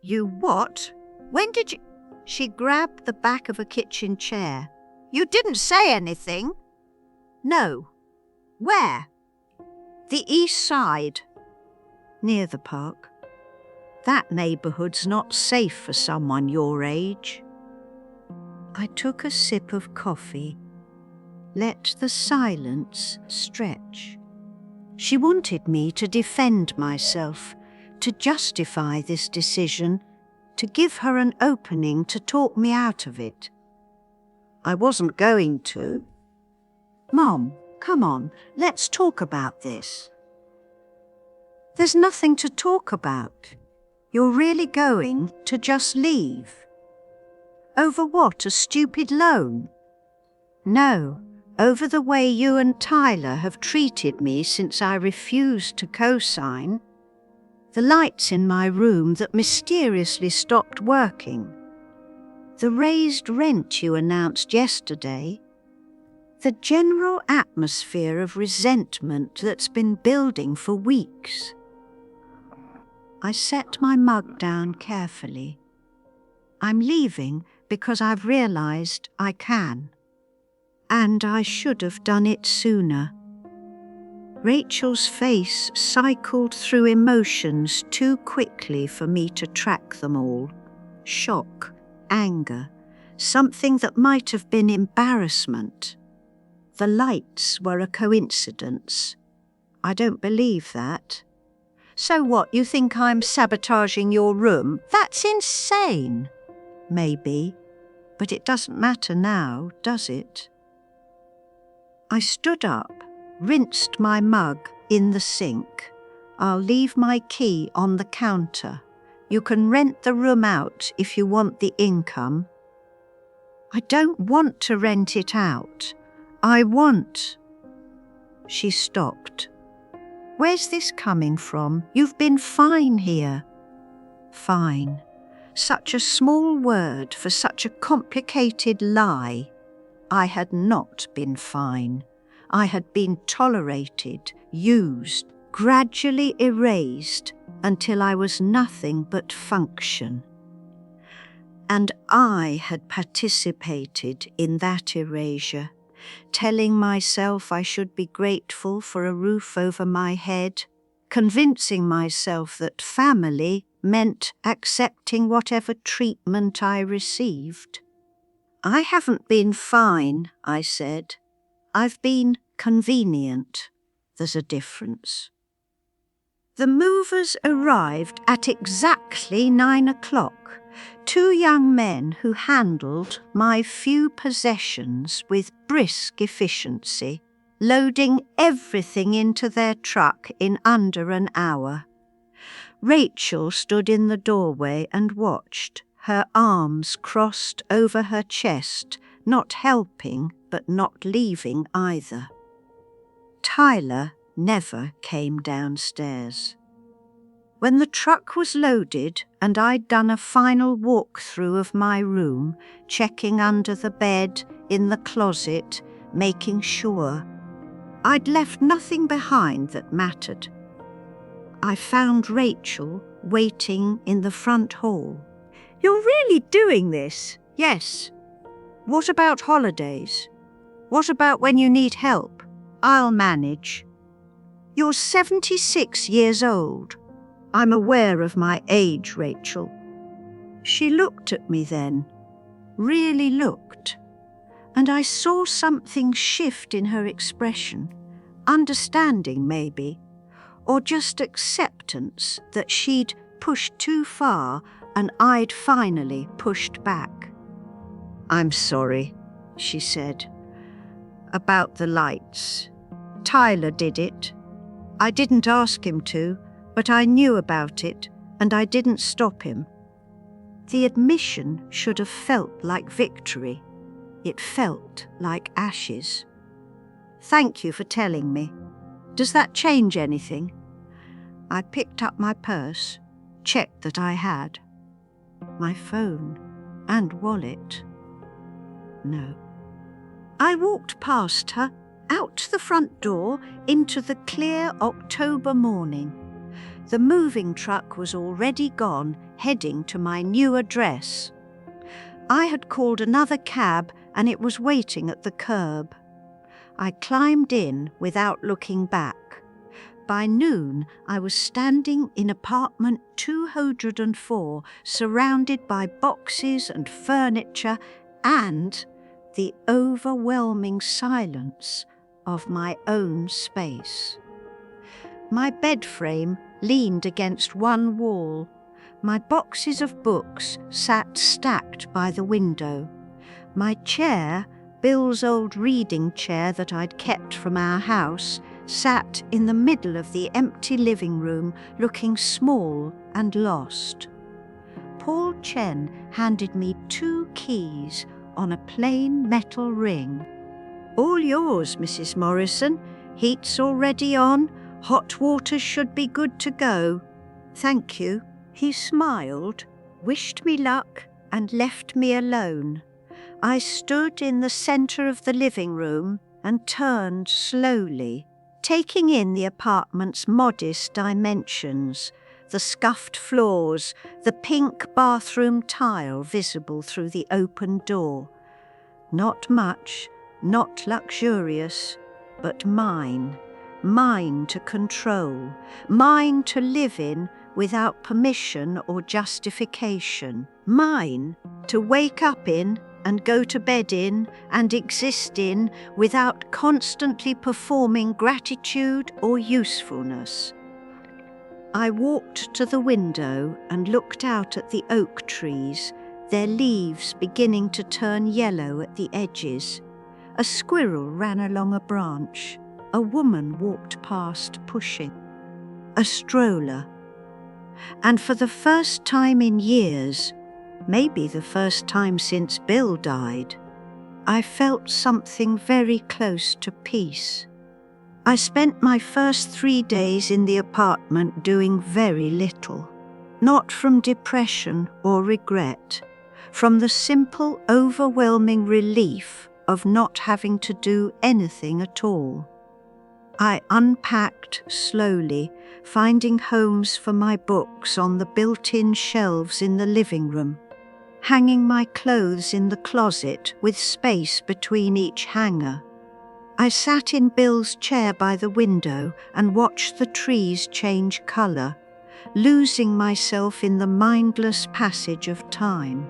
Speaker 1: "You what? When did you—" She grabbed the back of a kitchen chair. "You didn't say anything?" "No." "Where?" "The east side." "Near the park." "That neighbourhood's not safe for someone your age." I took a sip of coffee. Let the silence stretch. She wanted me to defend myself, to justify this decision, to give her an opening to talk me out of it. I wasn't going to. "Mom, come on, let's talk about this." "There's nothing to talk about. You're really going to just leave?" "Over what, a stupid loan?" "No, over the way you and Tyler have treated me since I refused to co-sign. The lights in my room that mysteriously stopped working. The raised rent you announced yesterday. The general atmosphere of resentment that's been building for weeks." I set my mug down carefully. I'm leaving because I've realized I can. And I should have done it sooner. Rachel's face cycled through emotions too quickly for me to track them all. Shock, anger, something that might have been embarrassment. The lights were a coincidence. I don't believe that. "So what, you think I'm sabotaging your room? That's insane." "Maybe, but it doesn't matter now, does it?" I stood up, rinsed my mug in the sink. "I'll leave my key on the counter. You can rent the room out if you want the income." "I don't want to rent it out. I want—" She stopped. "Where's this coming from? You've been fine here." Fine. Such a small word for such a complicated lie. I had not been fine. I had been tolerated, used, gradually erased until I was nothing but function. And I had participated in that erasure, telling myself I should be grateful for a roof over my head, convincing myself that family meant accepting whatever treatment I received. "I haven't been fine," I said. "I've been convenient. There's a difference." The movers arrived at exactly 9 o'clock. 2 young men who handled my few possessions with brisk efficiency, loading everything into their truck in under an hour. Rachel stood in the doorway and watched, her arms crossed over her chest, not helping but not leaving either. Tyler never came downstairs. When the truck was loaded and I'd done a final walkthrough of my room, checking under the bed, in the closet, making sure, I'd left nothing behind that mattered. I found Rachel waiting in the front hall. "You're really doing this?" "Yes." "What about holidays?" What about when you need help? I'll manage. You're 76 years old. I'm aware of my age, Rachel. She looked at me then, really looked, and I saw something shift in her expression, understanding maybe, or just acceptance that she'd pushed too far and I'd finally pushed back. I'm sorry, she said. About the lights. Tyler did it. I didn't ask him to, but I knew about it and I didn't stop him. The admission should have felt like victory. It felt like ashes. Thank you for telling me. Does that change anything? I picked up my purse, checked that I had. My phone and wallet. No. I walked past her, out the front door, into the clear October morning. The moving truck was already gone, heading to my new address. I had called another cab and it was waiting at the curb. I climbed in without looking back. By noon, I was standing in apartment 204, surrounded by boxes and furniture and the overwhelming silence of my own space. My bed frame leaned against one wall. My boxes of books sat stacked by the window. My chair, Bill's old reading chair that I'd kept from our house, sat in the middle of the empty living room, looking small and lost. Paul Chen handed me 2 keys on a plain metal ring. All yours, Mrs. Morrison. Heat's already on. Hot water should be good to go. Thank you. He smiled, wished me luck, and left me alone. I stood in the centre of the living room and turned slowly, taking in the apartment's modest dimensions, the scuffed floors, the pink bathroom tile visible through the open door. Not much, not luxurious, but mine to control, mine to live in without permission or justification, mine to wake up in and go to bed in and exist in without constantly performing gratitude or usefulness. I walked to the window and looked out at the oak trees, their leaves beginning to turn yellow at the edges. A squirrel ran along a branch. A woman walked past pushing a stroller. And for the first time in years, maybe the first time since Bill died, I felt something very close to peace. I spent my first 3 days in the apartment doing very little, not from depression or regret, from the simple, overwhelming relief of not having to do anything at all. I unpacked slowly, finding homes for my books on the built-in shelves in the living room, hanging my clothes in the closet with space between each hanger. I sat in Bill's chair by the window and watched the trees change colour, losing myself in the mindless passage of time.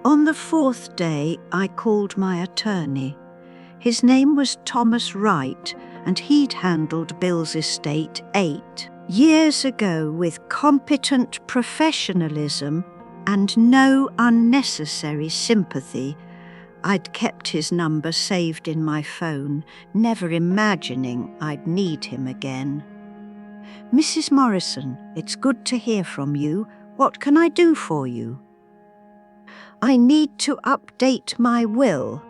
Speaker 1: On the 4th day, I called my attorney. His name was Thomas Wright, and he'd handled Bill's estate 8 years ago with competent professionalism and no unnecessary sympathy. I'd kept his number saved in my phone, never imagining I'd need him again. Mrs. Morrison, it's good to hear from you. What can I do for you? I need to update my will.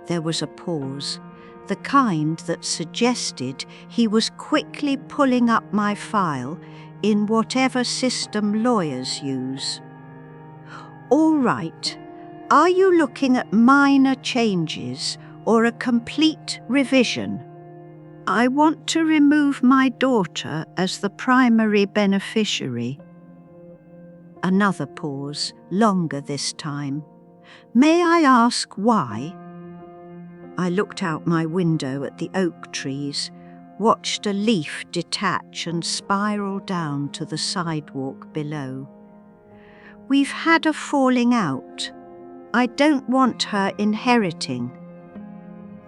Speaker 1: There was a pause, the kind that suggested he was quickly pulling up my file in whatever system lawyers use. All right. Are you looking at minor changes or a complete revision? I want to remove my daughter as the primary beneficiary. Another pause, longer this time. May I ask why? I looked out my window at the oak trees, watched a leaf detach and spiral down to the sidewalk below. We've had a falling out. I don't want her inheriting.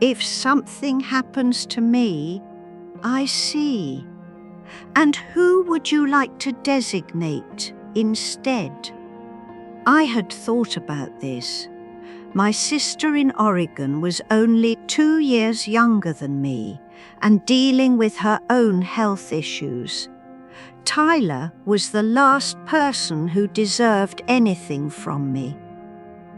Speaker 1: If something happens to me, I see. And who would you like to designate instead? I had thought about this. My sister in Oregon was only 2 years younger than me and dealing with her own health issues. Tyler was the last person who deserved anything from me.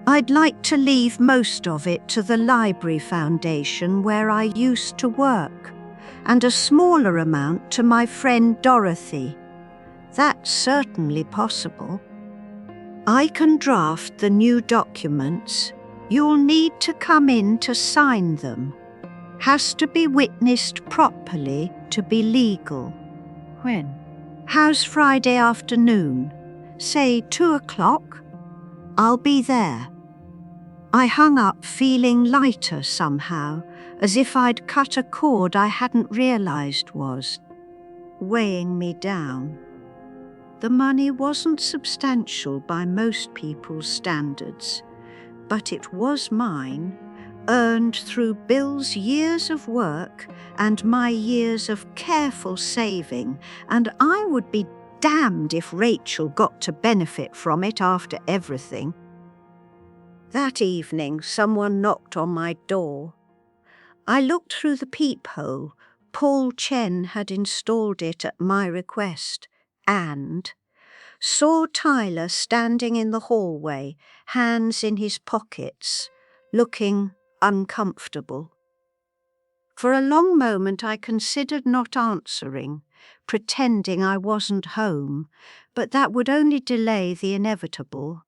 Speaker 1: I'd like to leave most of it to the Library Foundation where I used to work, and a smaller amount to my friend Dorothy. That's certainly possible. I can draft the new documents. You'll need to come in to sign them. Has to be witnessed properly to be legal.
Speaker 2: When?
Speaker 1: How's Friday afternoon? Say 2 o'clock? I'll be there. I hung up feeling lighter somehow, as if I'd cut a cord I hadn't realized was weighing me down. The money wasn't substantial by most people's standards, but it was mine, earned through Bill's years of work and my years of careful saving, and I would be damned if Rachel got to benefit from it after everything. That evening, someone knocked on my door. I looked through the peephole. Paul Chen had installed it at my request, and saw Tyler standing in the hallway, hands in his pockets, looking uncomfortable. For a long moment I considered not answering, pretending I wasn't home, but that would only delay the inevitable.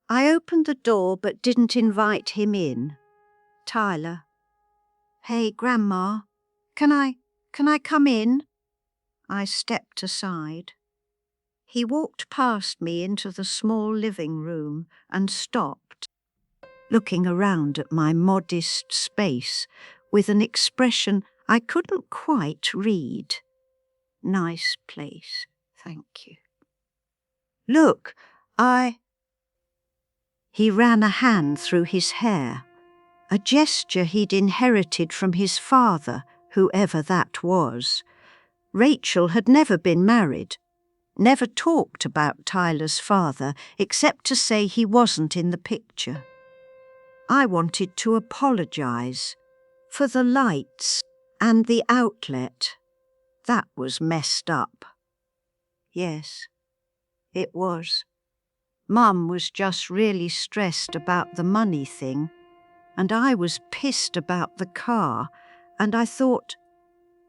Speaker 1: I opened the door but didn't invite him in. Tyler. Hey, Grandma, can I come in? I stepped aside. He walked past me into the small living room and stopped, looking around at my modest space with an expression I couldn't quite read. Nice place, thank you. Look, He ran a hand through his hair, a gesture he'd inherited from his father, whoever that was. Rachel had never been married, never talked about Tyler's father except to say he wasn't in the picture. I wanted to apologize for the lights and the outlet. That was messed up. Yes, it was. Mum was just really stressed about the money thing, and I was pissed about the car, and I thought,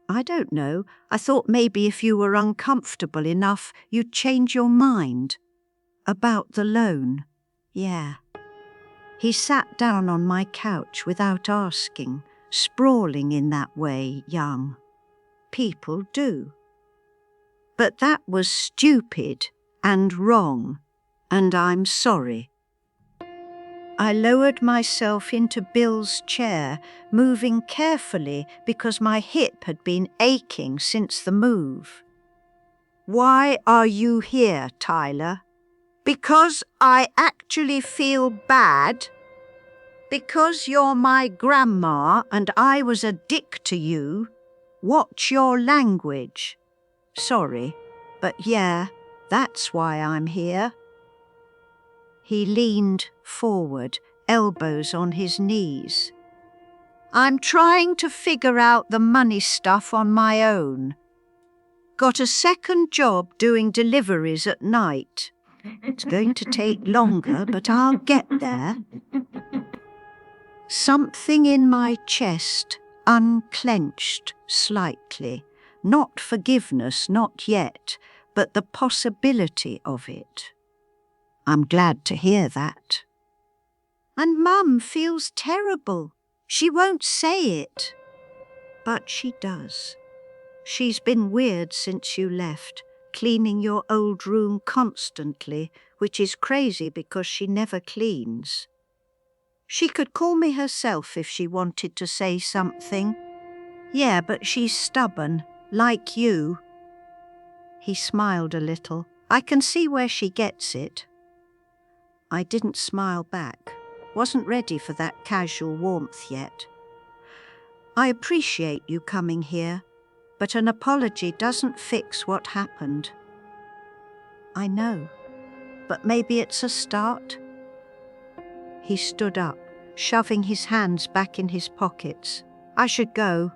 Speaker 1: I don't know, I thought maybe if you were uncomfortable enough, you'd change your mind. About the loan. Yeah. He sat down on my couch without asking, sprawling in that way, young. People do. But that was stupid and wrong, and I'm sorry. I lowered myself into Bill's chair, moving carefully because my hip had been aching since the move. Why are you here, Tyler? Because I actually feel bad? Because you're my grandma and I was a dick to you? Watch your language. Sorry, but yeah, that's why I'm here. He leaned forward, elbows on his knees. I'm trying to figure out the money stuff on my own. Got a second job doing deliveries at night. It's going to take longer, but I'll get there. Something in my chest unclenched slightly. Not forgiveness, not yet, but the possibility of it. I'm glad to hear that. And Mum feels terrible. She won't say it. But she does. She's been weird since you left, cleaning your old room constantly, which is crazy because she never cleans. She could call me herself if she wanted to say something. Yeah, but she's stubborn, like you. He smiled a little. I can see where she gets it. I didn't smile back. Wasn't ready for that casual warmth yet. I appreciate you coming here, but an apology doesn't fix what happened. I know, but maybe it's a start. He stood up, shoving his hands back in his pockets. I should go.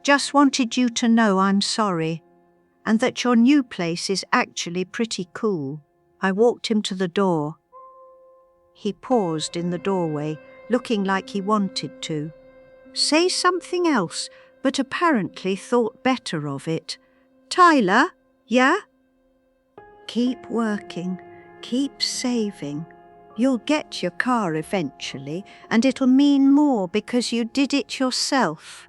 Speaker 1: Just wanted you to know I'm sorry, and that your new place is actually pretty cool. I walked him to the door. He paused in the doorway, looking like he wanted to say something else, but apparently thought better of it. Tyler, yeah? Keep working, keep saving. You'll get your car eventually, and it'll mean more because you did it yourself.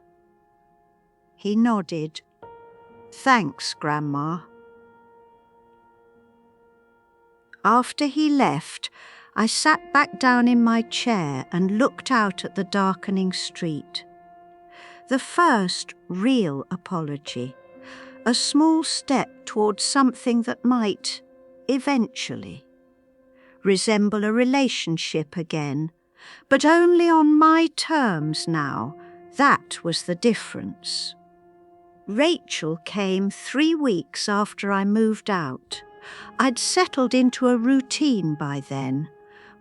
Speaker 1: He nodded. Thanks, Grandma. After he left, I sat back down in my chair and looked out at the darkening street. The first real apology, a small step towards something that might, eventually, resemble a relationship again, but only on my terms now. That was the difference. Rachel came 3 weeks after I moved out. I'd settled into a routine by then.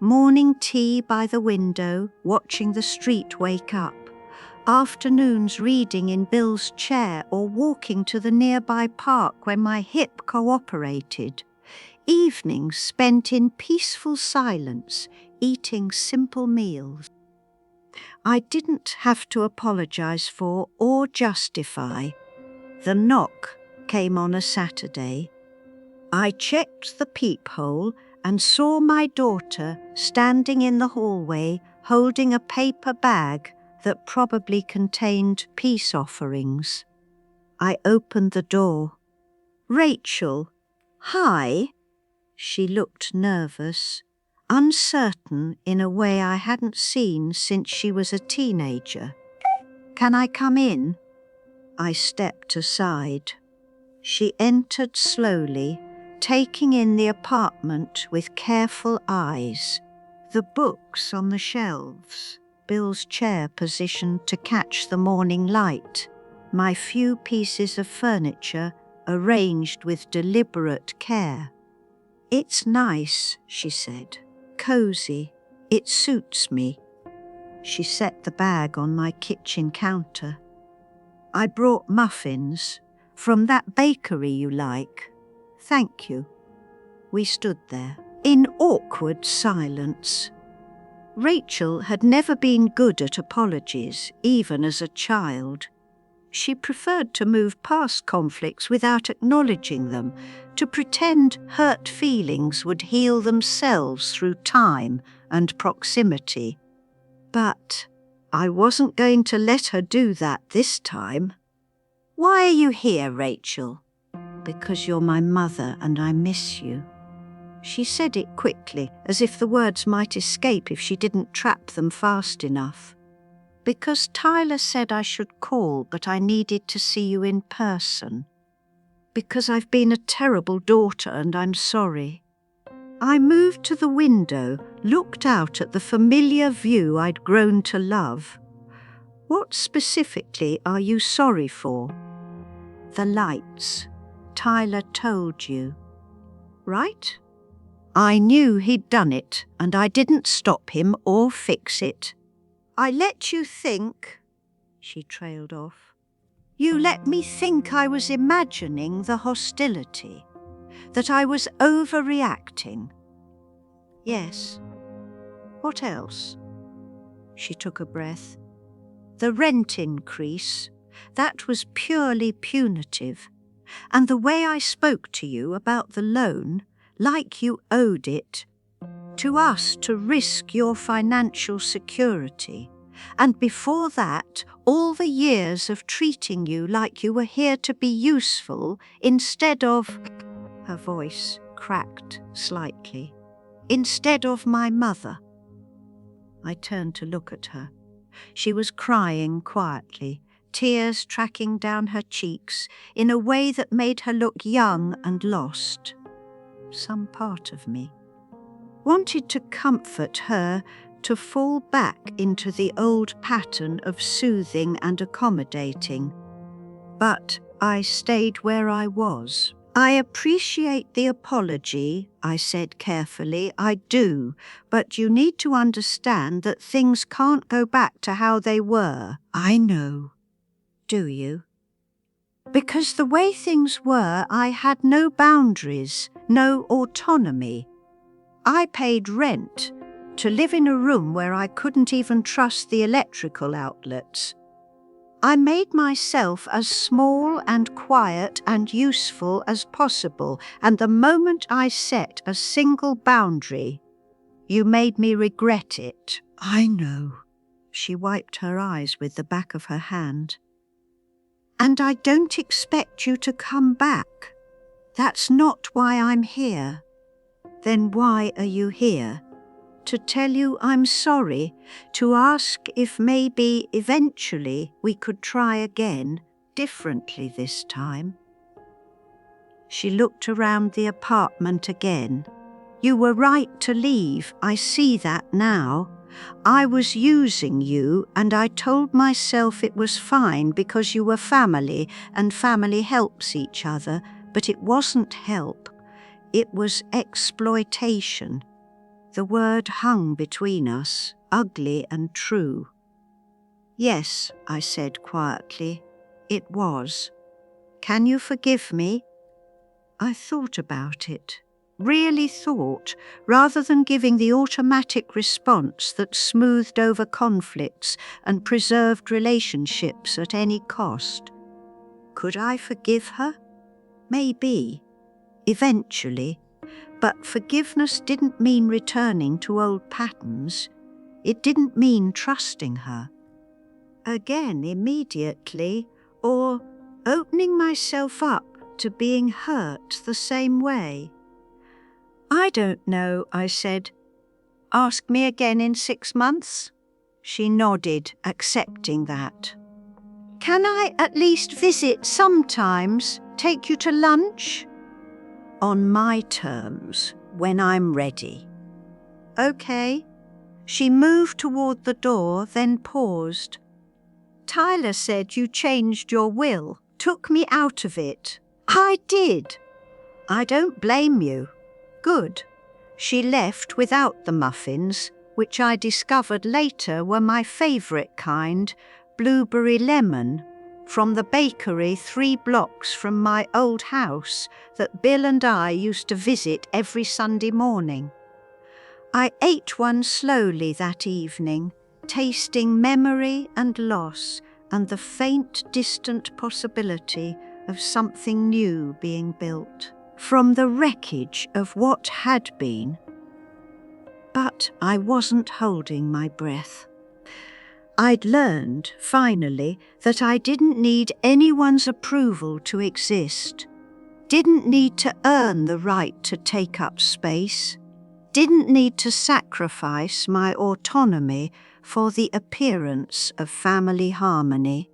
Speaker 1: Morning tea by the window, watching the street wake up. Afternoons reading in Bill's chair or walking to the nearby park when my hip cooperated. Evenings spent in peaceful silence, eating simple meals. I didn't have to apologize for or justify. The knock came on a Saturday. I checked the peephole and saw my daughter standing in the hallway holding a paper bag that probably contained peace offerings. I opened the door. Rachel, hi. She looked nervous, uncertain in a way I hadn't seen since she was a teenager. Can I come in? I stepped aside. She entered slowly, taking in the apartment with careful eyes. The books on the shelves, Bill's chair positioned to catch the morning light, my few pieces of furniture arranged with deliberate care. It's nice, she said. Cozy. It suits me. She set the bag on my kitchen counter. I brought muffins from that bakery you like. Thank you. We stood there in awkward silence. Rachel had never been good at apologies, even as a child. She preferred to move past conflicts without acknowledging them, to pretend hurt feelings would heal themselves through time and proximity. But I wasn't going to let her do that this time. Why are you here, Rachel? Because you're my mother and I miss you. She said it quickly, as if the words might escape if she didn't trap them fast enough. Because Tyler said I should call, but I needed to see you in person. Because I've been a terrible daughter and I'm sorry. I moved to the window, looked out at the familiar view I'd grown to love. What specifically are you sorry for? The lights. Tyler told you. Right? I knew he'd done it, and I didn't stop him or fix it. I let you think, she trailed off. You let me think I was imagining the hostility, that I was overreacting. Yes. What else? She took a breath. The rent increase, that was purely punitive. And the way I spoke to you about the loan, like you owed it, to us to risk your financial security. And before that, all the years of treating you like you were here to be useful instead of... Her voice cracked slightly. Instead of my mother. I turned to look at her. She was crying quietly, tears tracking down her cheeks in a way that made her look young and lost. Some part of me wanted to comfort her, to fall back into the old pattern of soothing and accommodating. But I stayed where I was. I appreciate the apology, I said carefully. I do, but you need to understand that things can't go back to how they were. I know. Do you? Because the way things were, I had no boundaries, no autonomy. I paid rent to live in a room where I couldn't even trust the electrical outlets. I made myself as small and quiet and useful as possible, and the moment I set a single boundary, you made me regret it. I know. She wiped her eyes with the back of her hand. And I don't expect you to come back. That's not why I'm here. Then why are you here? To tell you I'm sorry, to ask if maybe eventually we could try again, differently this time. She looked around the apartment again. You were right to leave, I see that now. I was using you, and I told myself it was fine because you were family and family helps each other, but it wasn't help. It was exploitation. The word hung between us, ugly and true. Yes, I said quietly, it was. Can you forgive me? I thought about it. Really thought, rather than giving the automatic response that smoothed over conflicts and preserved relationships at any cost. Could I forgive her? Maybe. Eventually. But forgiveness didn't mean returning to old patterns. It didn't mean trusting her again immediately, or opening myself up to being hurt the same way. I don't know, I said. Ask me again in 6 months? She nodded, accepting that. Can I at least visit sometimes? Take you to lunch? On my terms, when I'm ready. Okay. She moved toward the door, then paused. Tyler said you changed your will, took me out of it. I did. I don't blame you. Good. She left without the muffins, which I discovered later were my favourite kind, blueberry lemon, from the bakery 3 blocks from my old house that Bill and I used to visit every Sunday morning. I ate one slowly that evening, tasting memory and loss and the faint, distant possibility of something new being built from the wreckage of what had been. But I wasn't holding my breath. I'd learned, finally, that I didn't need anyone's approval to exist, didn't need to earn the right to take up space, didn't need to sacrifice my autonomy for the appearance of family harmony.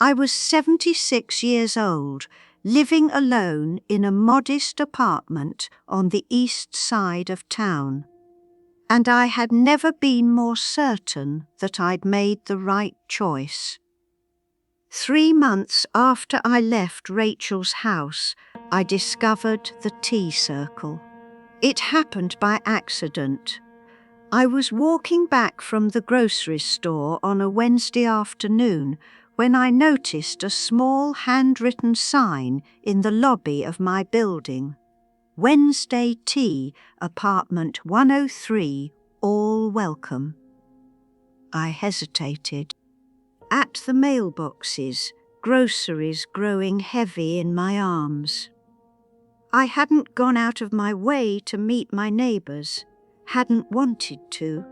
Speaker 1: I was 76 years old, living alone in a modest apartment on the east side of town. And I had never been more certain that I'd made the right choice. 3 months after I left Rachel's house, I discovered the tea circle. It happened by accident. I was walking back from the grocery store on a Wednesday afternoon when I noticed a small handwritten sign in the lobby of my building. Wednesday Tea, Apartment 103, all welcome. I hesitated. At the mailboxes, groceries growing heavy in my arms. I hadn't gone out of my way to meet my neighbours, hadn't wanted to.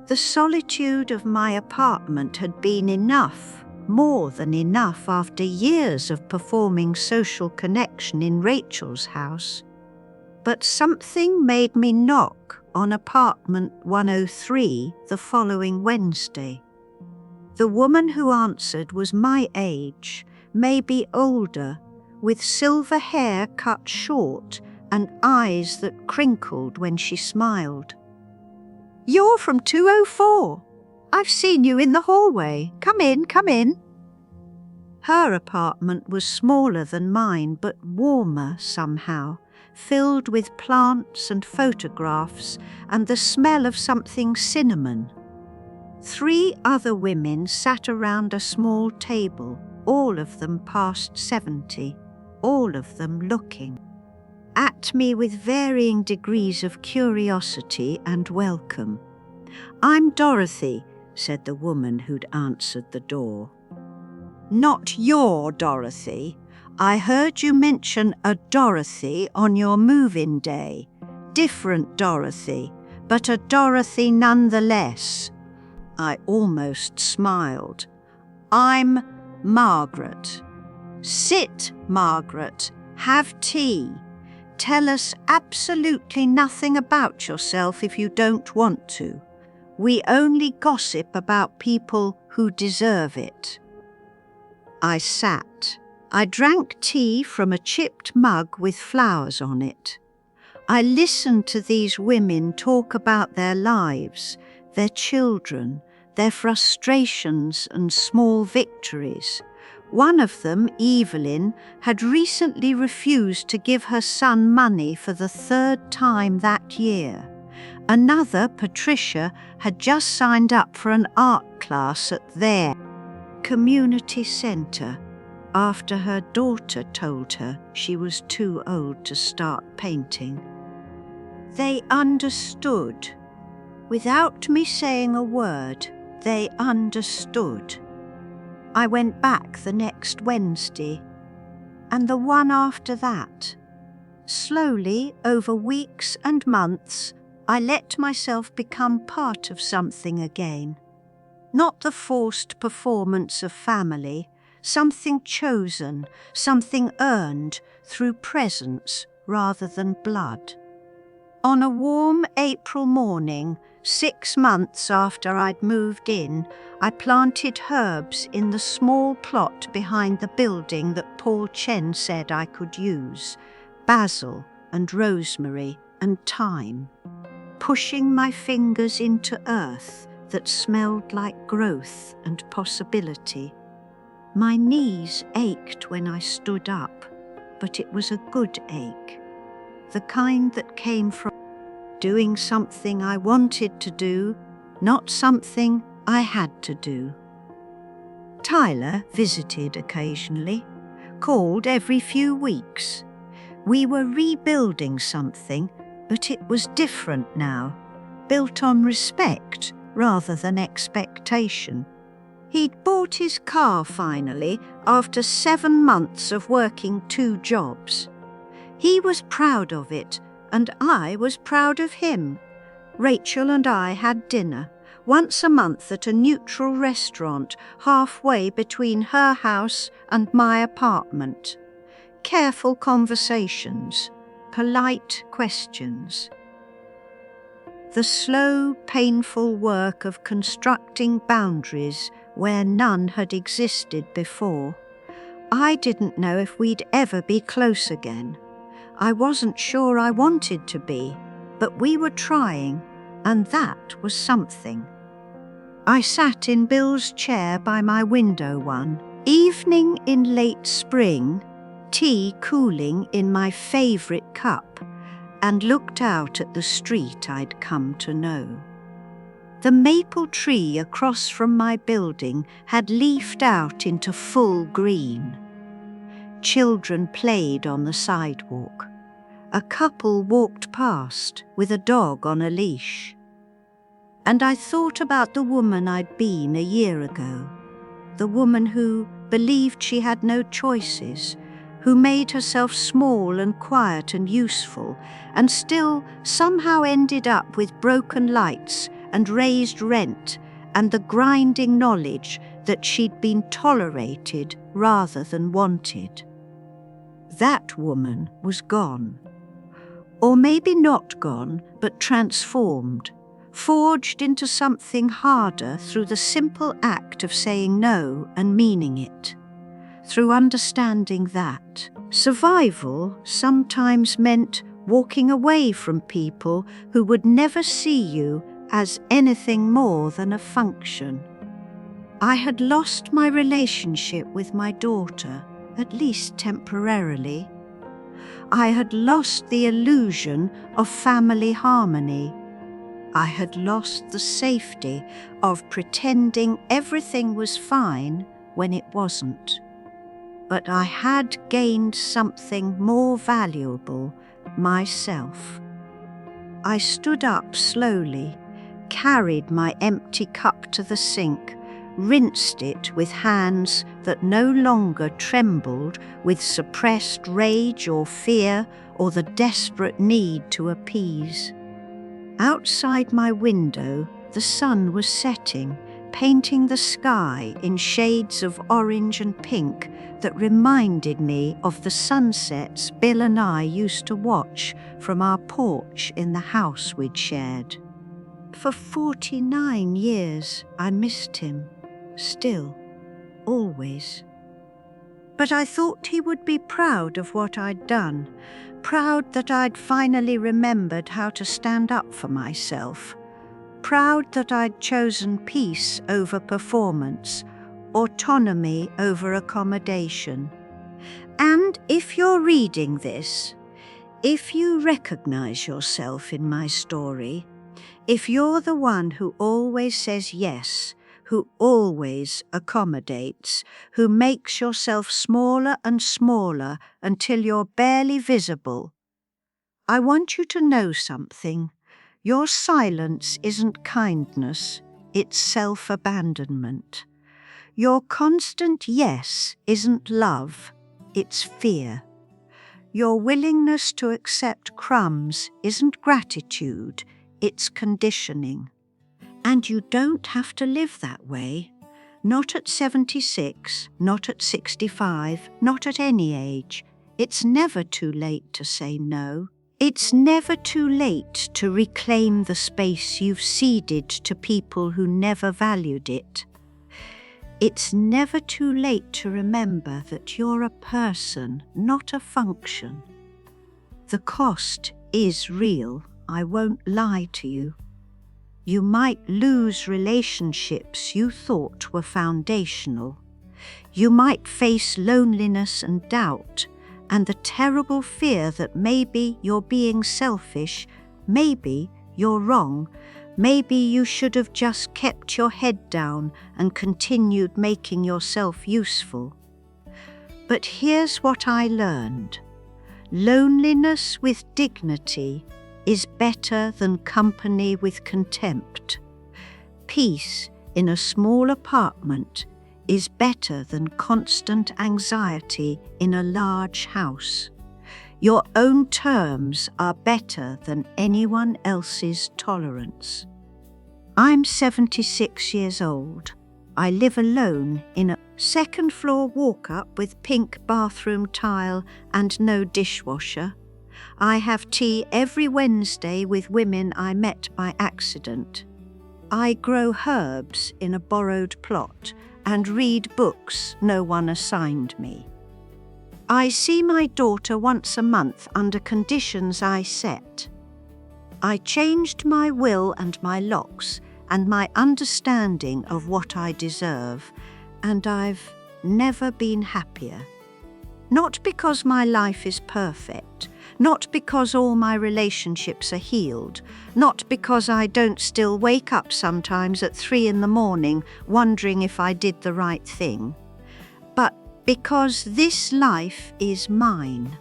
Speaker 1: The solitude of my apartment had been enough, more than enough after years of performing social connection in Rachel's house. But something made me knock on apartment 103 the following Wednesday. The woman who answered was my age, maybe older, with silver hair cut short and eyes that crinkled when she smiled. "You're from 204. I've seen you in the hallway. Come in, come in." Her apartment was smaller than mine, but warmer somehow, filled with plants and photographs and the smell of something cinnamon. 3 other women sat around a small table, all of them past 70, all of them looking at me with varying degrees of curiosity and welcome. "I'm Dorothy," said the woman who'd answered the door. "Not your Dorothy. I heard you mention a Dorothy on your move-in day. Different Dorothy, but a Dorothy nonetheless." I almost smiled. "I'm Margaret." "Sit, Margaret. Have tea. Tell us absolutely nothing about yourself if you don't want to. We only gossip about people who deserve it." I sat. I drank tea from a chipped mug with flowers on it. I listened to these women talk about their lives, their children, their frustrations and small victories. One of them, Evelyn, had recently refused to give her son money for the 3rd time that year. Another, Patricia, had just signed up for an art class at their community centre after her daughter told her she was too old to start painting. They understood. Without me saying a word, they understood. I went back the next Wednesday, and the one after that. Slowly, over weeks and months, I let myself become part of something again. Not the forced performance of family, something chosen, something earned through presence rather than blood. On a warm April morning, 6 months after I'd moved in, I planted herbs in the small plot behind the building that Paul Chen said I could use, basil and rosemary and thyme, pushing my fingers into earth that smelled like growth and possibility. My knees ached when I stood up, but it was a good ache, the kind that came from doing something I wanted to do, not something I had to do. Tyler visited occasionally, called every few weeks. We were rebuilding something, but it was different now, built on respect rather than expectation. He'd bought his car finally after 7 months of working 2 jobs. He was proud of it, and I was proud of him. Rachel and I had dinner once a month at a neutral restaurant halfway between her house and my apartment. Careful conversations, polite questions. The slow, painful work of constructing boundaries where none had existed before. I didn't know if we'd ever be close again. I wasn't sure I wanted to be, but we were trying, and that was something. I sat in Bill's chair by my window one evening in late spring, tea cooling in my favourite cup, and looked out at the street I'd come to know. The maple tree across from my building had leafed out into full green. Children played on the sidewalk. A couple walked past with a dog on a leash. And I thought about the woman I'd been a year ago, the woman who believed she had no choices, who made herself small and quiet and useful, and still somehow ended up with broken lights and raised rent and the grinding knowledge that she'd been tolerated rather than wanted. That woman was gone. Or maybe not gone, but transformed, forged into something harder through the simple act of saying no and meaning it. Through understanding that survival sometimes meant walking away from people who would never see you as anything more than a function. I had lost my relationship with my daughter, at least temporarily. I had lost the illusion of family harmony. I had lost the safety of pretending everything was fine when it wasn't. But I had gained something more valuable, myself. I stood up slowly, carried my empty cup to the sink, rinsed it with hands that no longer trembled with suppressed rage or fear or the desperate need to appease. Outside my window, the sun was setting, painting the sky in shades of orange and pink that reminded me of the sunsets Bill and I used to watch from our porch in the house we'd shared. For 49 years, I missed him. Still, always. But I thought he would be proud of what I'd done, proud that I'd finally remembered how to stand up for myself, proud that I'd chosen peace over performance, autonomy over accommodation. And if you're reading this, if you recognize yourself in my story, if you're the one who always says yes, who always accommodates, who makes yourself smaller and smaller until you're barely visible, I want you to know something. Your silence isn't kindness, it's self-abandonment. Your constant yes isn't love, it's fear. Your willingness to accept crumbs isn't gratitude, it's conditioning. And you don't have to live that way. Not at 76, not at 65, not at any age. It's never too late to say no. It's never too late to reclaim the space you've ceded to people who never valued it. It's never too late to remember that you're a person, not a function. The cost is real, I won't lie to you. You might lose relationships you thought were foundational. You might face loneliness and doubt, and the terrible fear that maybe you're being selfish, maybe you're wrong, maybe you should have just kept your head down and continued making yourself useful. But here's what I learned. Loneliness with dignity is better than company with contempt. Peace in a small apartment is better than constant anxiety in a large house. Your own terms are better than anyone else's tolerance. I'm 76 years old. I live alone in a second-floor walk-up with pink bathroom tile and no dishwasher. I have tea every Wednesday with women I met by accident. I grow herbs in a borrowed plot and read books no one assigned me. I see my daughter once a month under conditions I set. I changed my will and my locks and my understanding of what I deserve, and I've never been happier. Not because my life is perfect, not because all my relationships are healed, not because I don't still wake up sometimes at 3 a.m. wondering if I did the right thing, but because this life is mine,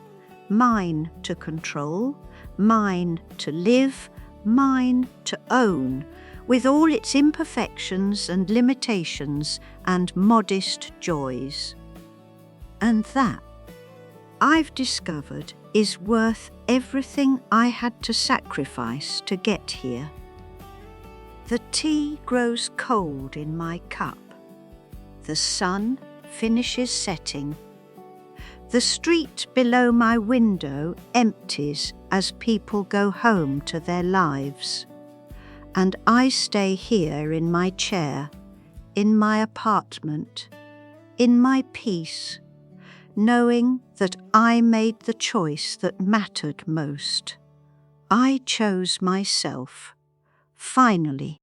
Speaker 1: mine to control, mine to live, mine to own, with all its imperfections and limitations and modest joys. And that, I've discovered, is worth everything I had to sacrifice to get here. The tea grows cold in my cup. The sun finishes setting. The street below my window empties as people go home to their lives. And I stay here in my chair, in my apartment, in my peace, knowing that I made the choice that mattered most. I chose myself, finally.